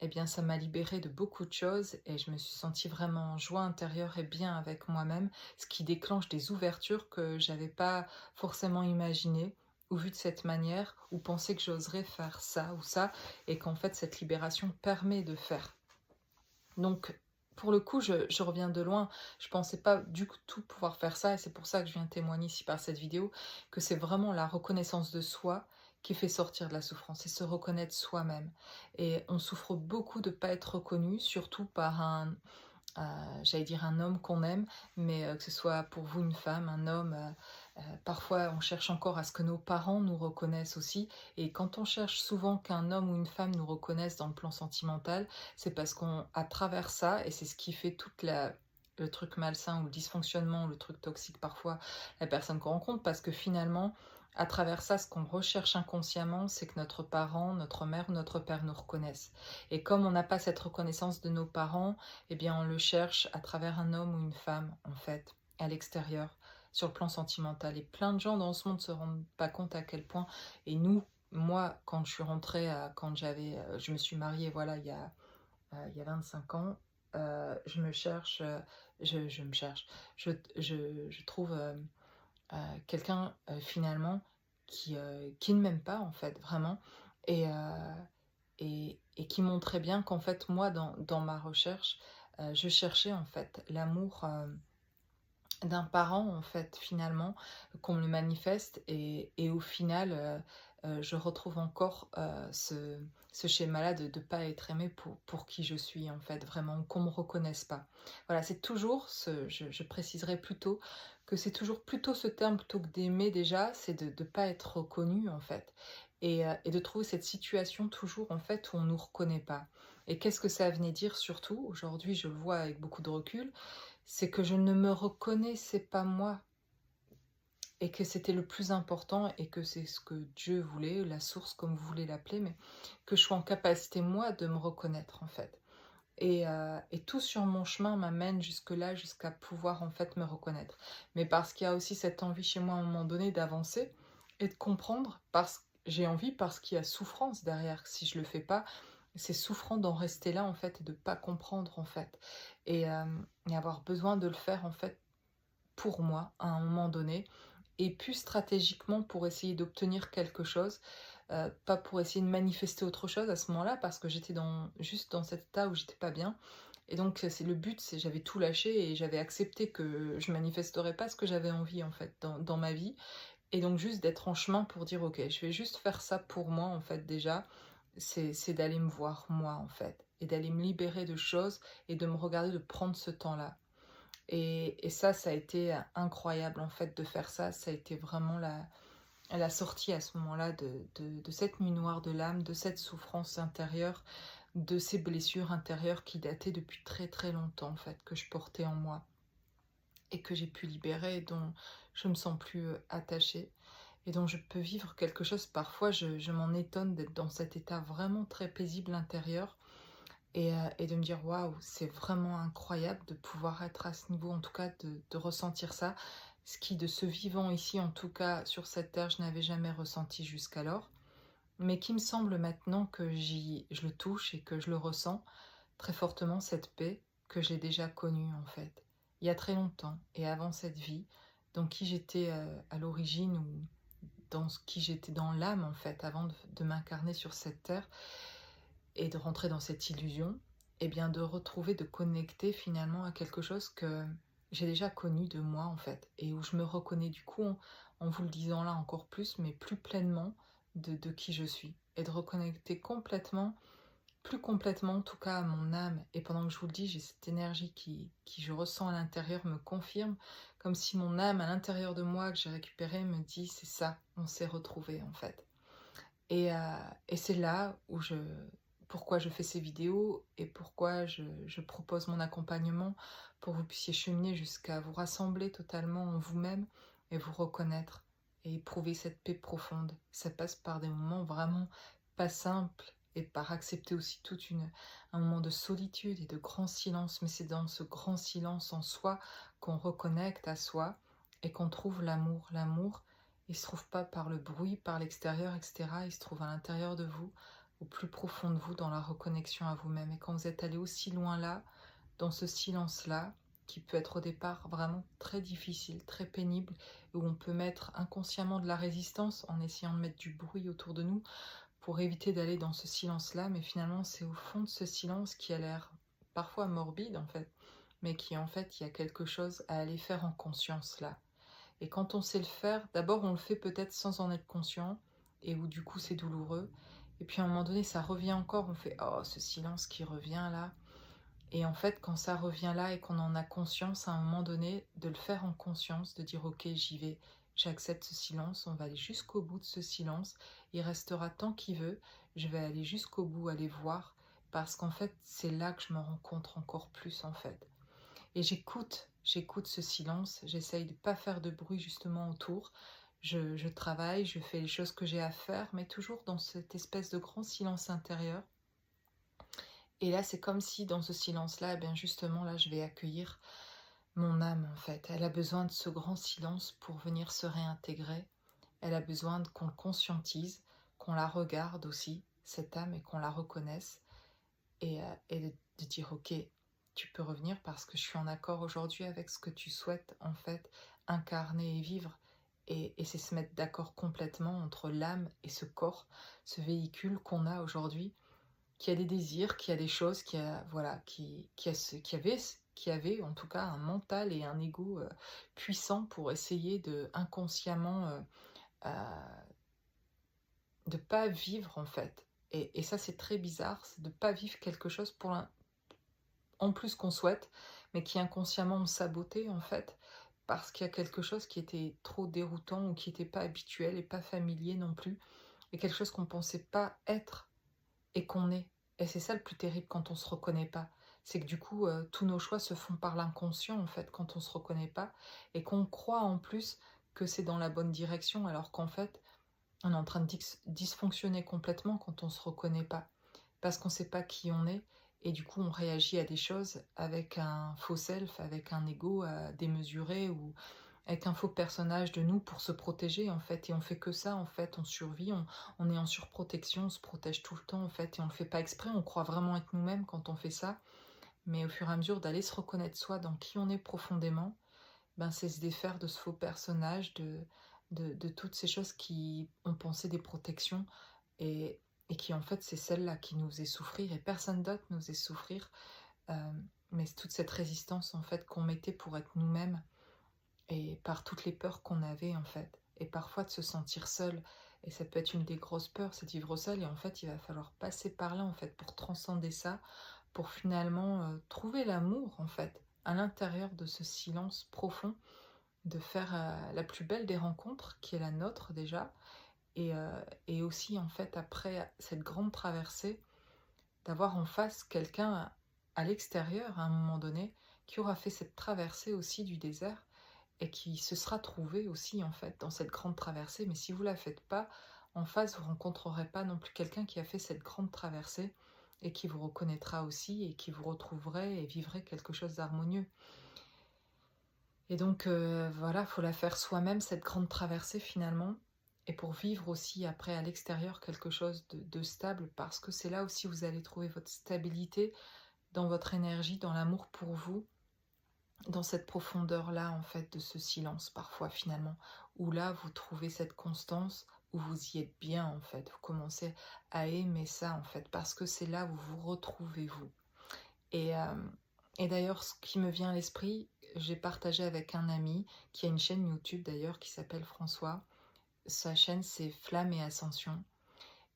eh bien ça m'a libérée de beaucoup de choses et je me suis sentie vraiment en joie intérieure et bien avec moi-même, ce qui déclenche des ouvertures que j'avais pas forcément imaginées ou vues de cette manière, ou pensé que j'oserais faire ça ou ça, et qu'en fait cette libération permet de faire. Donc, pour le coup, je reviens de loin. Je pensais pas du tout pouvoir faire ça, et c'est pour ça que je viens témoigner ici par cette vidéo, que c'est vraiment la reconnaissance de soi qui fait sortir de la souffrance, et se reconnaître soi-même. Et on souffre beaucoup de ne pas être reconnu, surtout par j'allais dire un homme qu'on aime, mais que ce soit pour vous une femme, un homme, parfois on cherche encore à ce que nos parents nous reconnaissent aussi, et quand on cherche souvent qu'un homme ou une femme nous reconnaisse dans le plan sentimental, c'est parce qu'à travers ça, et c'est ce qui fait le truc malsain ou le dysfonctionnement, ou le truc toxique parfois, la personne qu'on rencontre, parce que finalement, à travers ça, ce qu'on recherche inconsciemment, c'est que notre parent, notre mère ou notre père nous reconnaissent. Et comme on n'a pas cette reconnaissance de nos parents, eh bien on le cherche à travers un homme ou une femme, en fait, à l'extérieur, sur le plan sentimental. Et plein de gens dans ce monde ne se rendent pas compte à quel point. Et nous, moi, quand je suis rentrée, je me suis mariée, voilà, il y a 25 ans, je me cherche, je me cherche, je trouve quelqu'un finalement qui ne m'aime pas, en fait, vraiment, et, et qui montrait bien qu'en fait, moi, dans ma recherche, je cherchais en fait l'amour d'un parent, en fait, finalement, qu'on me le manifeste, et au final, je retrouve encore ce schéma-là de ne pas être aimée pour qui je suis, en fait, vraiment, qu'on ne me reconnaisse pas. Voilà, c'est toujours je préciserai plutôt que c'est toujours plutôt ce terme, plutôt que d'aimer déjà, c'est de ne pas être reconnu, en fait. Et de trouver cette situation toujours, en fait, où on ne nous reconnaît pas. Et qu'est-ce que ça venait dire surtout, aujourd'hui je le vois avec beaucoup de recul, c'est que je ne me reconnaissais pas moi, et que c'était le plus important, et que c'est ce que Dieu voulait, la source comme vous voulez l'appeler, mais que je sois en capacité moi de me reconnaître, en fait. Et tout sur mon chemin m'amène jusque-là, jusqu'à pouvoir en fait me reconnaître. Mais parce qu'il y a aussi cette envie chez moi à un moment donné d'avancer et de comprendre, parce que j'ai envie, parce qu'il y a souffrance derrière. Si je le fais pas, c'est souffrant d'en rester là, en fait, et de pas comprendre, en fait. Et avoir besoin de le faire, en fait, pour moi à un moment donné, et plus stratégiquement pour essayer d'obtenir quelque chose, pas pour essayer de manifester autre chose à ce moment-là, parce que j'étais juste dans cet état où j'étais pas bien. Et donc c'est le but, c'est j'avais tout lâché et j'avais accepté que je manifesterais pas ce que j'avais envie, en fait, dans ma vie. Et donc juste d'être en chemin pour dire ok, je vais juste faire ça pour moi, en fait, déjà, c'est d'aller me voir moi, en fait, et d'aller me libérer de choses, et de me regarder, de prendre ce temps-là. Et ça a été incroyable, en fait, de faire ça. Ça a été vraiment la sortie à ce moment-là de cette nuit noire de l'âme, de cette souffrance intérieure, de ces blessures intérieures qui dataient depuis très très longtemps, en fait, que je portais en moi et que j'ai pu libérer, et dont je me sens plus attachée, et dont je peux vivre quelque chose. Parfois, je m'en étonne d'être dans cet état vraiment très paisible intérieur, et de me dire waouh, c'est vraiment incroyable de pouvoir être à ce niveau, en tout cas de ressentir ça, ce qui de ce vivant ici, en tout cas sur cette terre, je n'avais jamais ressenti jusqu'alors, mais qui me semble maintenant que je le touche et que je le ressens très fortement, cette paix que j'ai déjà connue, en fait, il y a très longtemps et avant cette vie, dans qui j'étais à l'origine, ou qui j'étais dans l'âme, en fait, avant de m'incarner sur cette terre et de rentrer dans cette illusion. et bien de retrouver, de connecter finalement à quelque chose que j'ai déjà connu de moi en fait, et où je me reconnais du coup en vous le disant là encore plus, mais plus pleinement de qui je suis, et de reconnecter complètement, plus complètement en tout cas à mon âme. Et pendant que je vous le dis, j'ai cette énergie qui je ressens à l'intérieur me confirme, comme si mon âme à l'intérieur de moi que j'ai récupérée me dit c'est ça, on s'est retrouvés en fait. Et, heu et c'est là où pourquoi je fais ces vidéos et pourquoi je propose mon accompagnement, pour que vous puissiez cheminer jusqu'à vous rassembler totalement en vous-même et vous reconnaître et éprouver cette paix profonde. Ça passe par des moments vraiment pas simples, et par accepter aussi un moment de solitude et de grand silence, mais c'est dans ce grand silence en soi qu'on reconnecte à soi et qu'on trouve l'amour. L'amour, il se trouve pas par le bruit, par l'extérieur, etc. Il se trouve à l'intérieur de vous, au plus profond de vous, dans la reconnexion à vous-même. Et quand vous êtes allé aussi loin là, dans ce silence-là, qui peut être au départ vraiment très difficile, très pénible, où on peut mettre inconsciemment de la résistance en essayant de mettre du bruit autour de nous pour éviter d'aller dans ce silence-là, mais finalement c'est au fond de ce silence qui a l'air parfois morbide en fait, mais qui en fait il y a quelque chose à aller faire en conscience là. Et quand on sait le faire, d'abord on le fait peut-être sans en être conscient, et où du coup c'est douloureux. Et puis à un moment donné, ça revient encore, on fait «Oh, ce silence qui revient là». Et en fait, quand ça revient là et qu'on en a conscience, à un moment donné, de le faire en conscience, de dire «Ok, j'y vais, j'accepte ce silence, on va aller jusqu'au bout de ce silence, il restera tant qu'il veut, je vais aller jusqu'au bout, aller voir», parce qu'en fait, c'est là que je me rencontre encore plus en fait. Et j'écoute ce silence, j'essaye de ne pas faire de bruit justement autour. Je travaille, je fais les choses que j'ai à faire, mais toujours dans cette espèce de grand silence intérieur. Et là, c'est comme si dans ce silence-là, eh bien justement, là, je vais accueillir mon âme en fait. Elle a besoin de ce grand silence pour venir se réintégrer. Elle a besoin qu'on le conscientise, qu'on la regarde aussi, cette âme, et qu'on la reconnaisse. Et de dire ok, tu peux revenir parce que je suis en accord aujourd'hui avec ce que tu souhaites en fait incarner et vivre. Et c'est se mettre d'accord complètement entre l'âme et ce corps, ce véhicule qu'on a aujourd'hui, qui a des désirs, qui a des choses, qui a voilà, qui avait en tout cas un mental et un ego puissant pour essayer de inconsciemment de pas vivre en fait. Et ça c'est très bizarre, c'est de pas vivre quelque chose en plus qu'on souhaite, mais qui inconsciemment ont saboté en fait, parce qu'il y a quelque chose qui était trop déroutant ou qui n'était pas habituel et pas familier non plus, et quelque chose qu'on pensait pas être et qu'on est. Et c'est ça le plus terrible quand on se reconnaît pas. C'est que du coup, tous nos choix se font par l'inconscient en fait quand on se reconnaît pas, et qu'on croit en plus que c'est dans la bonne direction, alors qu'en fait, on est en train de dysfonctionner complètement quand on se reconnaît pas, parce qu'on sait pas qui on est, et du coup on réagit à des choses avec un faux self, avec un ego démesuré, ou avec un faux personnage de nous pour se protéger en fait. Et on fait que ça en fait, on survit, on est en surprotection, on se protège tout le temps en fait, et on le fait pas exprès, on croit vraiment être nous-mêmes quand on fait ça. Mais au fur et à mesure d'aller se reconnaître soi dans qui on est profondément, ben c'est se défaire de ce faux personnage, de toutes ces choses qui ont pensé des protections, et, et qui en fait c'est celle-là qui nous faisait souffrir, et personne d'autre nous faisait souffrir. Euh, mais c'est toute cette résistance en fait qu'on mettait pour être nous-mêmes, et par toutes les peurs qu'on avait en fait. Et parfois de se sentir seul. Et ça peut être une des grosses peurs, c'est de vivre seul. Et en fait, il va falloir passer par là en fait pour transcender ça, pour finalement trouver l'amour en fait à l'intérieur de ce silence profond, de faire la plus belle des rencontres, qui est la nôtre déjà, et aussi en fait après cette grande traversée, d'avoir en face quelqu'un à l'extérieur à un moment donné, qui aura fait cette traversée aussi du désert, et qui se sera trouvé aussi en fait dans cette grande traversée. Mais si vous la faites pas, en face vous rencontrerez pas non plus quelqu'un qui a fait cette grande traversée, et qui vous reconnaîtra aussi, et qui vous retrouverait et vivrait quelque chose d'harmonieux. Et donc voilà, faut la faire soi-même, cette grande traversée finalement, et pour vivre aussi après à l'extérieur quelque chose de stable, parce que c'est là aussi où vous allez trouver votre stabilité dans votre énergie, dans l'amour pour vous, dans cette profondeur-là en fait de ce silence parfois finalement, où là vous trouvez cette constance, où vous y êtes bien en fait, vous commencez à aimer ça en fait, parce que c'est là où vous retrouvez vous. Et, et d'ailleurs, ce qui me vient à l'esprit, j'ai partagé avec un ami qui a une chaîne YouTube d'ailleurs qui s'appelle François. Sa chaîne, c'est Flamme et Ascension.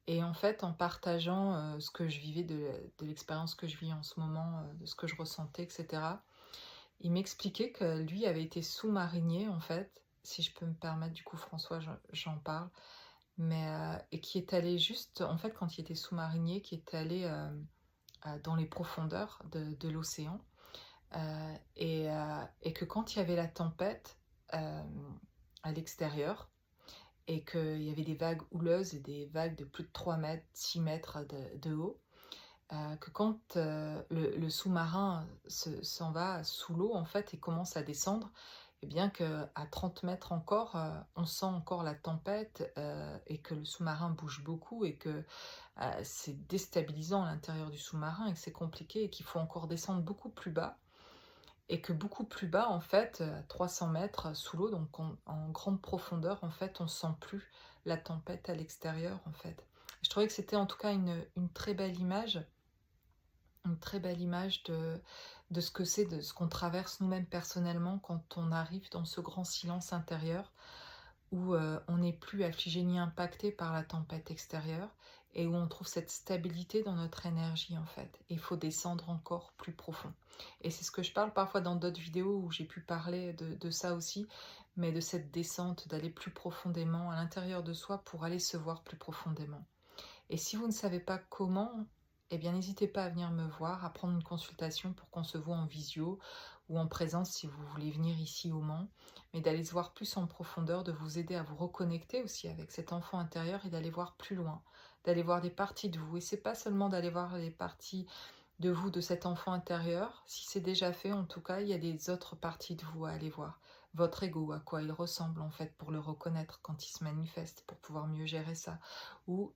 Et en fait, en partageant ce que je vivais de l'expérience que je vis en ce moment, de ce que je ressentais, etc., il m'expliquait que lui avait été sous-marinier, en fait, si je peux me permettre, du coup, François, j'en parle, mais et qui est allé juste, en fait, quand il était sous-marinier, qui est allé dans les profondeurs de l'océan, et que quand il y avait la tempête euh, à l'extérieur, et qu'il y avait des vagues houleuses et des vagues de plus de 3 mètres, 6 mètres de haut, que quand le sous-marin s'en va sous l'eau en fait et commence à descendre, et bien qu'à 30 mètres encore, on sent encore la tempête et que le sous-marin bouge beaucoup et que c'est déstabilisant à l'intérieur du sous-marin et que c'est compliqué et qu'il faut encore descendre beaucoup plus bas et que beaucoup plus bas, en fait, à 300 mètres sous l'eau, donc en grande profondeur, en fait, on sent plus la tempête à l'extérieur, en fait. Je trouvais que c'était en tout cas une très belle image, une très belle image de ce que c'est, de ce qu'on traverse nous-mêmes personnellement quand on arrive dans ce grand silence intérieur où on n'est plus affligé ni impacté par la tempête extérieure et où on trouve cette stabilité dans notre énergie en fait. Et il faut descendre encore plus profond. Et c'est ce que je parle parfois dans d'autres vidéos où j'ai pu parler de ça aussi, mais de cette descente, d'aller plus profondément à l'intérieur de soi pour aller se voir plus profondément. Et si vous ne savez pas comment, eh bien n'hésitez pas à venir me voir, à prendre une consultation pour qu'on se voit en visio ou en présence si vous voulez venir ici au Mans, mais d'aller se voir plus en profondeur, de vous aider à vous reconnecter aussi avec cet enfant intérieur et d'aller voir plus loin, d'aller voir des parties de vous. Et c'est pas seulement d'aller voir les parties de vous, de cet enfant intérieur, si c'est déjà fait en tout cas, il y a des autres parties de vous à aller voir. Votre ego, à quoi il ressemble en fait pour le reconnaître quand il se manifeste, pour pouvoir mieux gérer ça. Ou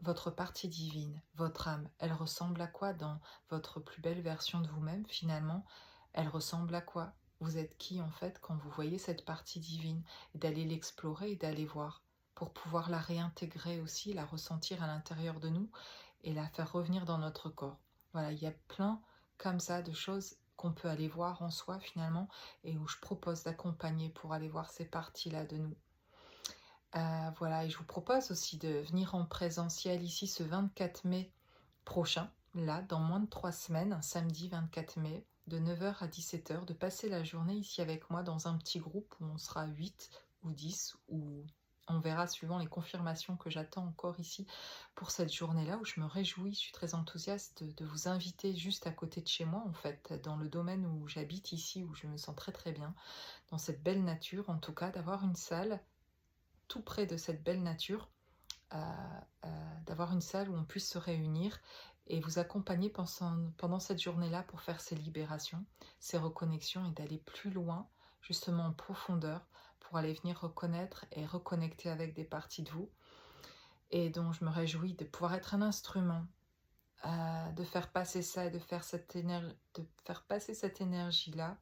votre partie divine, votre âme, elle ressemble à quoi dans votre plus belle version de vous-même finalement? Elle ressemble à quoi? Vous êtes qui en fait quand vous voyez cette partie divine? Et d'aller l'explorer et d'aller voir pour pouvoir la réintégrer aussi, la ressentir à l'intérieur de nous et la faire revenir dans notre corps. Voilà, il y a plein comme ça de choses qu'on peut aller voir en soi finalement et où je propose d'accompagner pour aller voir ces parties-là de nous. Voilà, et je vous propose aussi de venir en présentiel ici ce 24 mai prochain, là, dans moins de 3 semaines, samedi 24 mai, de 9 h à 17 h, de passer la journée ici avec moi dans un petit groupe où on sera 8 ou 10, ou on verra suivant les confirmations que j'attends encore ici pour cette journée-là, où je me réjouis, je suis très enthousiaste de vous inviter juste à côté de chez moi, en fait, dans le domaine où j'habite ici, où je me sens très très bien, dans cette belle nature, en tout cas, d'avoir une salle tout près de cette belle nature, d'avoir une salle où on puisse se réunir et vous accompagner pendant cette journée-là pour faire ces libérations, ces reconnexions et d'aller plus loin, justement en profondeur, pour aller venir reconnaître et reconnecter avec des parties de vous. Et donc je me réjouis de pouvoir être un instrument, de faire passer ça, de faire passer cette énergie-là,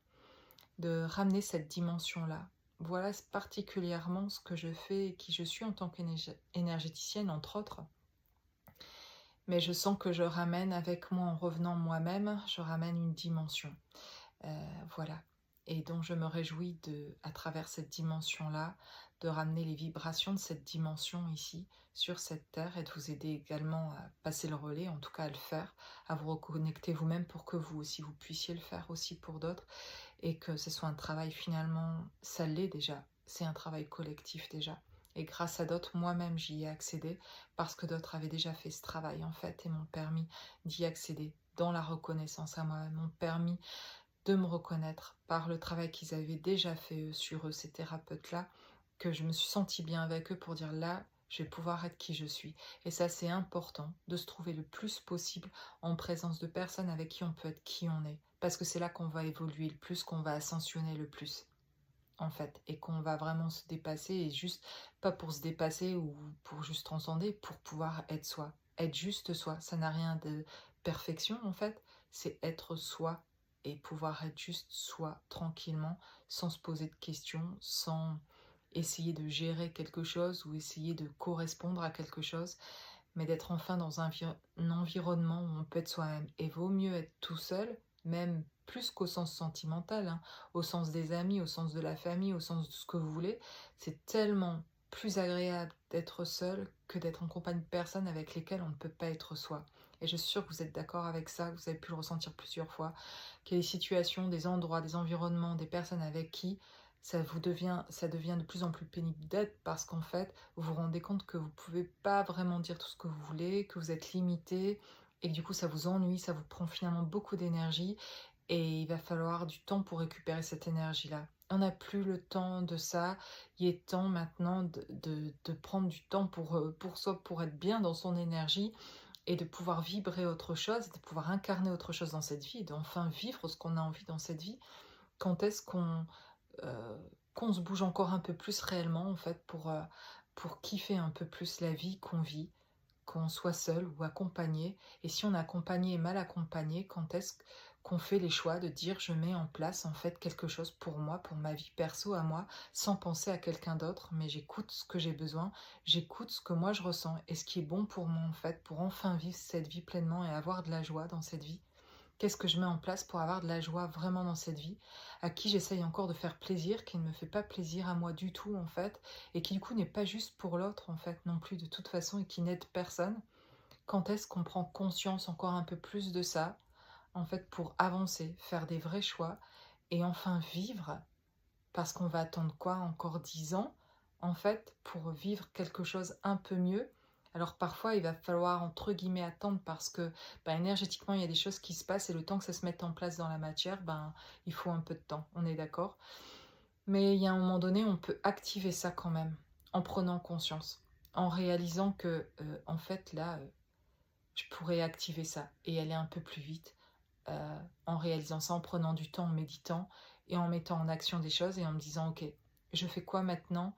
de ramener cette dimension-là. Voilà particulièrement ce que je fais et qui je suis en tant qu'énergéticienne, entre autres. Mais je sens que je ramène avec moi, en revenant moi-même, je ramène une dimension. Voilà. Et donc je me réjouis à travers cette dimension-là, de ramener les vibrations de cette dimension ici, sur cette terre, et de vous aider également à passer le relais, en tout cas à le faire, à vous reconnecter vous-même pour que vous aussi, vous puissiez le faire aussi pour d'autres, et que ce soit un travail finalement, ça l'est déjà, c'est un travail collectif déjà. Et grâce à d'autres, moi-même, j'y ai accédé, parce que d'autres avaient déjà fait ce travail, en fait, et m'ont permis d'y accéder dans la reconnaissance à moi-même, m'ont permis de me reconnaître par le travail qu'ils avaient déjà fait sur eux, ces thérapeutes-là, que je me suis sentie bien avec eux pour dire là, je vais pouvoir être qui je suis. Et ça, c'est important de se trouver le plus possible en présence de personnes avec qui on peut être qui on est. Parce que c'est là qu'on va évoluer le plus, qu'on va ascensionner le plus, en fait. Et qu'on va vraiment se dépasser, et juste, pas pour se dépasser ou pour juste transcender, pour pouvoir être soi. Être juste soi, ça n'a rien de perfection, en fait. C'est être soi et pouvoir être juste soi tranquillement, sans se poser de questions, sans essayer de gérer quelque chose ou essayer de correspondre à quelque chose, mais d'être enfin dans un environnement où on peut être soi-même. Et vaut mieux être tout seul, même plus qu'au sens sentimental, hein, au sens des amis, au sens de la famille, au sens de ce que vous voulez. C'est tellement plus agréable d'être seul que d'être en compagnie de personnes avec lesquelles on ne peut pas être soi. Et je suis sûre que vous êtes d'accord avec ça, vous avez pu le ressentir plusieurs fois, qu'il y a des situations, des endroits, des environnements, des personnes avec qui ça devient de plus en plus pénible d'être parce qu'en fait, vous vous rendez compte que vous ne pouvez pas vraiment dire tout ce que vous voulez, que vous êtes limité et que du coup ça vous ennuie, ça vous prend finalement beaucoup d'énergie et il va falloir du temps pour récupérer cette énergie-là. On n'a plus le temps de ça, il est temps maintenant de prendre du temps pour soi, pour être bien dans son énergie et de pouvoir vibrer autre chose, de pouvoir incarner autre chose dans cette vie, d'enfin vivre ce qu'on a envie dans cette vie. Quand est-ce euh, qu'on se bouge encore un peu plus réellement en fait pour kiffer un peu plus la vie qu'on vit, qu'on soit seul ou accompagné. Et si on est accompagné et mal accompagné, quand est-ce qu'on fait les choix de dire je mets en place en fait quelque chose pour moi, pour ma vie perso à moi, sans penser à quelqu'un d'autre, mais j'écoute ce que j'ai besoin, j'écoute ce que moi je ressens et ce qui est bon pour moi en fait, pour enfin vivre cette vie pleinement et avoir de la joie dans cette vie. Qu'est-ce que je mets en place pour avoir de la joie vraiment dans cette vie? À qui j'essaye encore de faire plaisir, qui ne me fait pas plaisir à moi du tout en fait, et qui du coup n'est pas juste pour l'autre en fait non plus de toute façon et qui n'aide personne. Quand est-ce qu'on prend conscience encore un peu plus de ça, en fait, pour avancer, faire des vrais choix et enfin vivre, parce qu'on va attendre quoi? Encore 10 ans, en fait, pour vivre quelque chose un peu mieux. Alors parfois, il va falloir, entre guillemets, attendre parce que énergétiquement, il y a des choses qui se passent et le temps que ça se mette en place dans la matière, il faut un peu de temps, on est d'accord. Mais il y a un moment donné, on peut activer ça quand même, en prenant conscience, en réalisant que, en fait, là, je pourrais activer ça et aller un peu plus vite en réalisant ça, en prenant du temps, en méditant et en mettant en action des choses et en me disant, ok, je fais quoi maintenant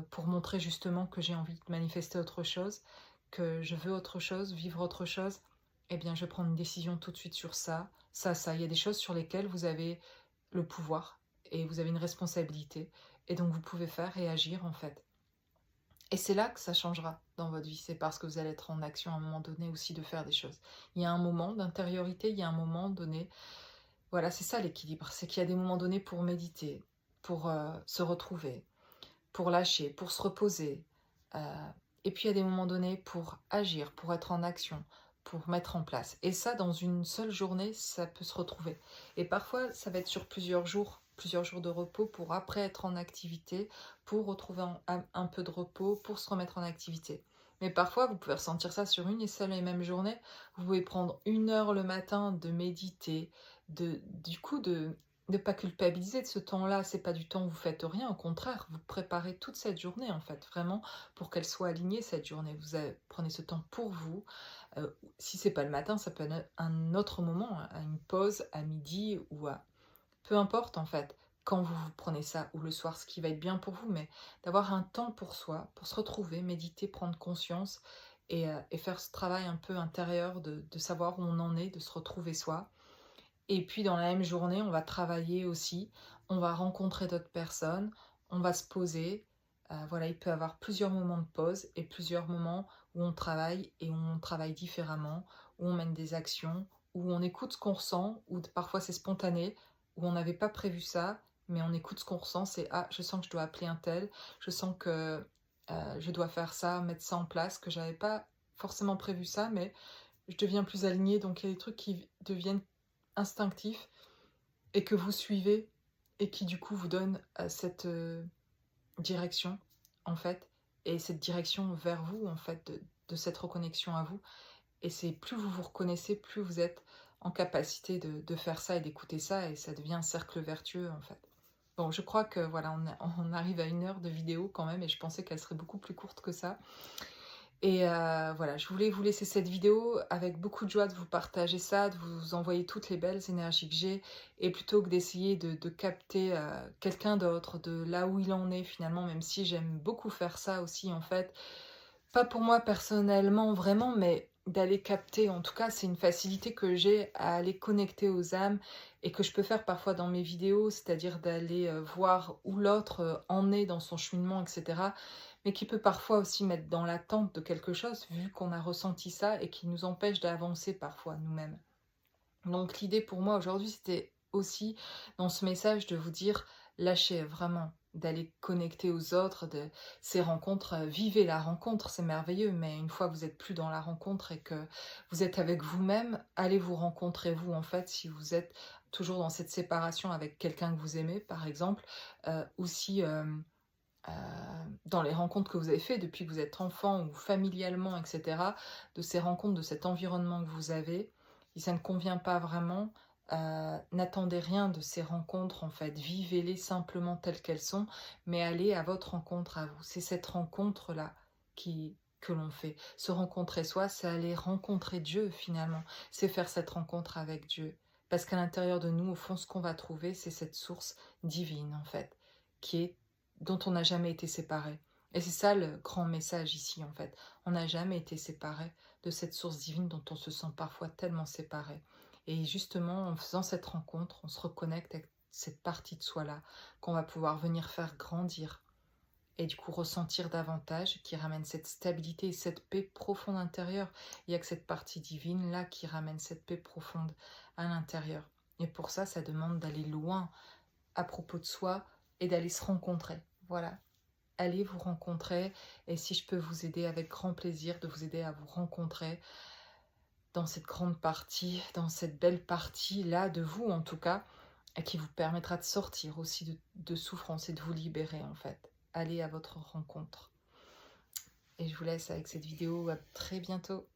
pour montrer justement que j'ai envie de manifester autre chose, que je veux autre chose, vivre autre chose. Eh bien, je prends une décision tout de suite sur ça, ça, ça. Il y a des choses sur lesquelles vous avez le pouvoir et vous avez une responsabilité et donc vous pouvez faire et agir en fait. Et c'est là que ça changera dans votre vie, c'est parce que vous allez être en action à un moment donné aussi de faire des choses. Il y a un moment d'intériorité, il y a un moment donné, voilà, c'est ça l'équilibre, c'est qu'il y a des moments donnés pour méditer, pour se retrouver, pour lâcher, pour se reposer. Et puis il y a des moments donnés pour agir, pour être en action, pour mettre en place. Et ça, dans une seule journée, ça peut se retrouver. Et parfois, ça va être sur plusieurs jours de repos pour après être en activité, pour retrouver un peu de repos, pour se remettre en activité. Mais parfois, vous pouvez ressentir ça sur une et seule et même journée. Vous pouvez prendre 1 heure le matin de méditer, du coup de ne pas culpabiliser de ce temps-là, c'est pas du temps où vous faites rien, au contraire, vous préparez toute cette journée en fait, vraiment pour qu'elle soit alignée cette journée. Prenez ce temps pour vous. Si c'est pas le matin, ça peut être un autre moment, à une pause, à midi ou à peu importe en fait, quand vous prenez ça ou le soir, ce qui va être bien pour vous, mais d'avoir un temps pour soi, pour se retrouver, méditer, prendre conscience et faire ce travail un peu intérieur de savoir où on en est, de se retrouver soi. Et puis dans la même journée, on va travailler aussi, on va rencontrer d'autres personnes, on va se poser. Voilà, il peut y avoir plusieurs moments de pause et plusieurs moments où on travaille et où on travaille différemment, où on mène des actions, où on écoute ce qu'on ressent, où parfois c'est spontané, où on n'avait pas prévu ça, mais on écoute ce qu'on ressent, c'est ah, je sens que je dois appeler un tel, je sens que je dois faire ça, mettre ça en place, que j'avais pas forcément prévu ça, mais je deviens plus alignée, donc il y a des trucs qui deviennent instinctif et que vous suivez et qui du coup vous donne cette direction en fait et cette direction vers vous en fait de cette reconnexion à vous et c'est plus vous vous reconnaissez plus vous êtes en capacité de faire ça et d'écouter ça et ça devient un cercle vertueux en fait. Bon, je crois que voilà, on arrive à 1 heure de vidéo quand même et je pensais qu'elle serait beaucoup plus courte que ça. Et voilà, je voulais vous laisser cette vidéo avec beaucoup de joie de vous partager ça, de vous envoyer toutes les belles énergies que j'ai, et plutôt que d'essayer de capter quelqu'un d'autre, de là où il en est finalement, même si j'aime beaucoup faire ça aussi en fait, pas pour moi personnellement vraiment, mais d'aller capter, en tout cas c'est une facilité que j'ai à aller connecter aux âmes et que je peux faire parfois dans mes vidéos, c'est-à-dire d'aller voir où l'autre en est dans son cheminement, etc. Mais qui peut parfois aussi mettre dans l'attente de quelque chose, vu qu'on a ressenti ça et qui nous empêche d'avancer parfois nous-mêmes. Donc l'idée pour moi aujourd'hui, c'était aussi dans ce message de vous dire, lâchez vraiment, d'aller connecter aux autres, de ces rencontres, vivez la rencontre, c'est merveilleux, mais une fois que vous êtes plus dans la rencontre et que vous êtes avec vous-même, allez vous rencontrer vous en fait, si vous êtes toujours dans cette séparation avec quelqu'un que vous aimez par exemple, ou si dans les rencontres que vous avez fait depuis que vous êtes enfant ou familialement, etc., de ces rencontres, de cet environnement que vous avez, si ça ne convient pas vraiment, n'attendez rien de ces rencontres en fait, vivez-les simplement telles qu'elles sont, mais allez à votre rencontre à vous. C'est cette rencontre-là que l'on fait. Se rencontrer soi, c'est aller rencontrer Dieu finalement, c'est faire cette rencontre avec Dieu. Parce qu'à l'intérieur de nous, au fond, ce qu'on va trouver, c'est cette source divine en fait, qui est dont on n'a jamais été séparé. Et c'est ça le grand message ici en fait. On n'a jamais été séparé de cette source divine dont on se sent parfois tellement séparé. Et justement, en faisant cette rencontre, on se reconnecte avec cette partie de soi-là qu'on va pouvoir venir faire grandir et du coup ressentir davantage, qui ramène cette stabilité et cette paix profonde intérieure. Il n'y a que cette partie divine là qui ramène cette paix profonde à l'intérieur. Et pour ça, ça demande d'aller loin à propos de soi et d'aller se rencontrer. Voilà, allez vous rencontrer et si je peux vous aider avec grand plaisir de vous aider à vous rencontrer dans cette grande partie, dans cette belle partie là de vous en tout cas, et qui vous permettra de sortir aussi de souffrance et de vous libérer en fait. Allez à votre rencontre. Et je vous laisse avec cette vidéo, à très bientôt.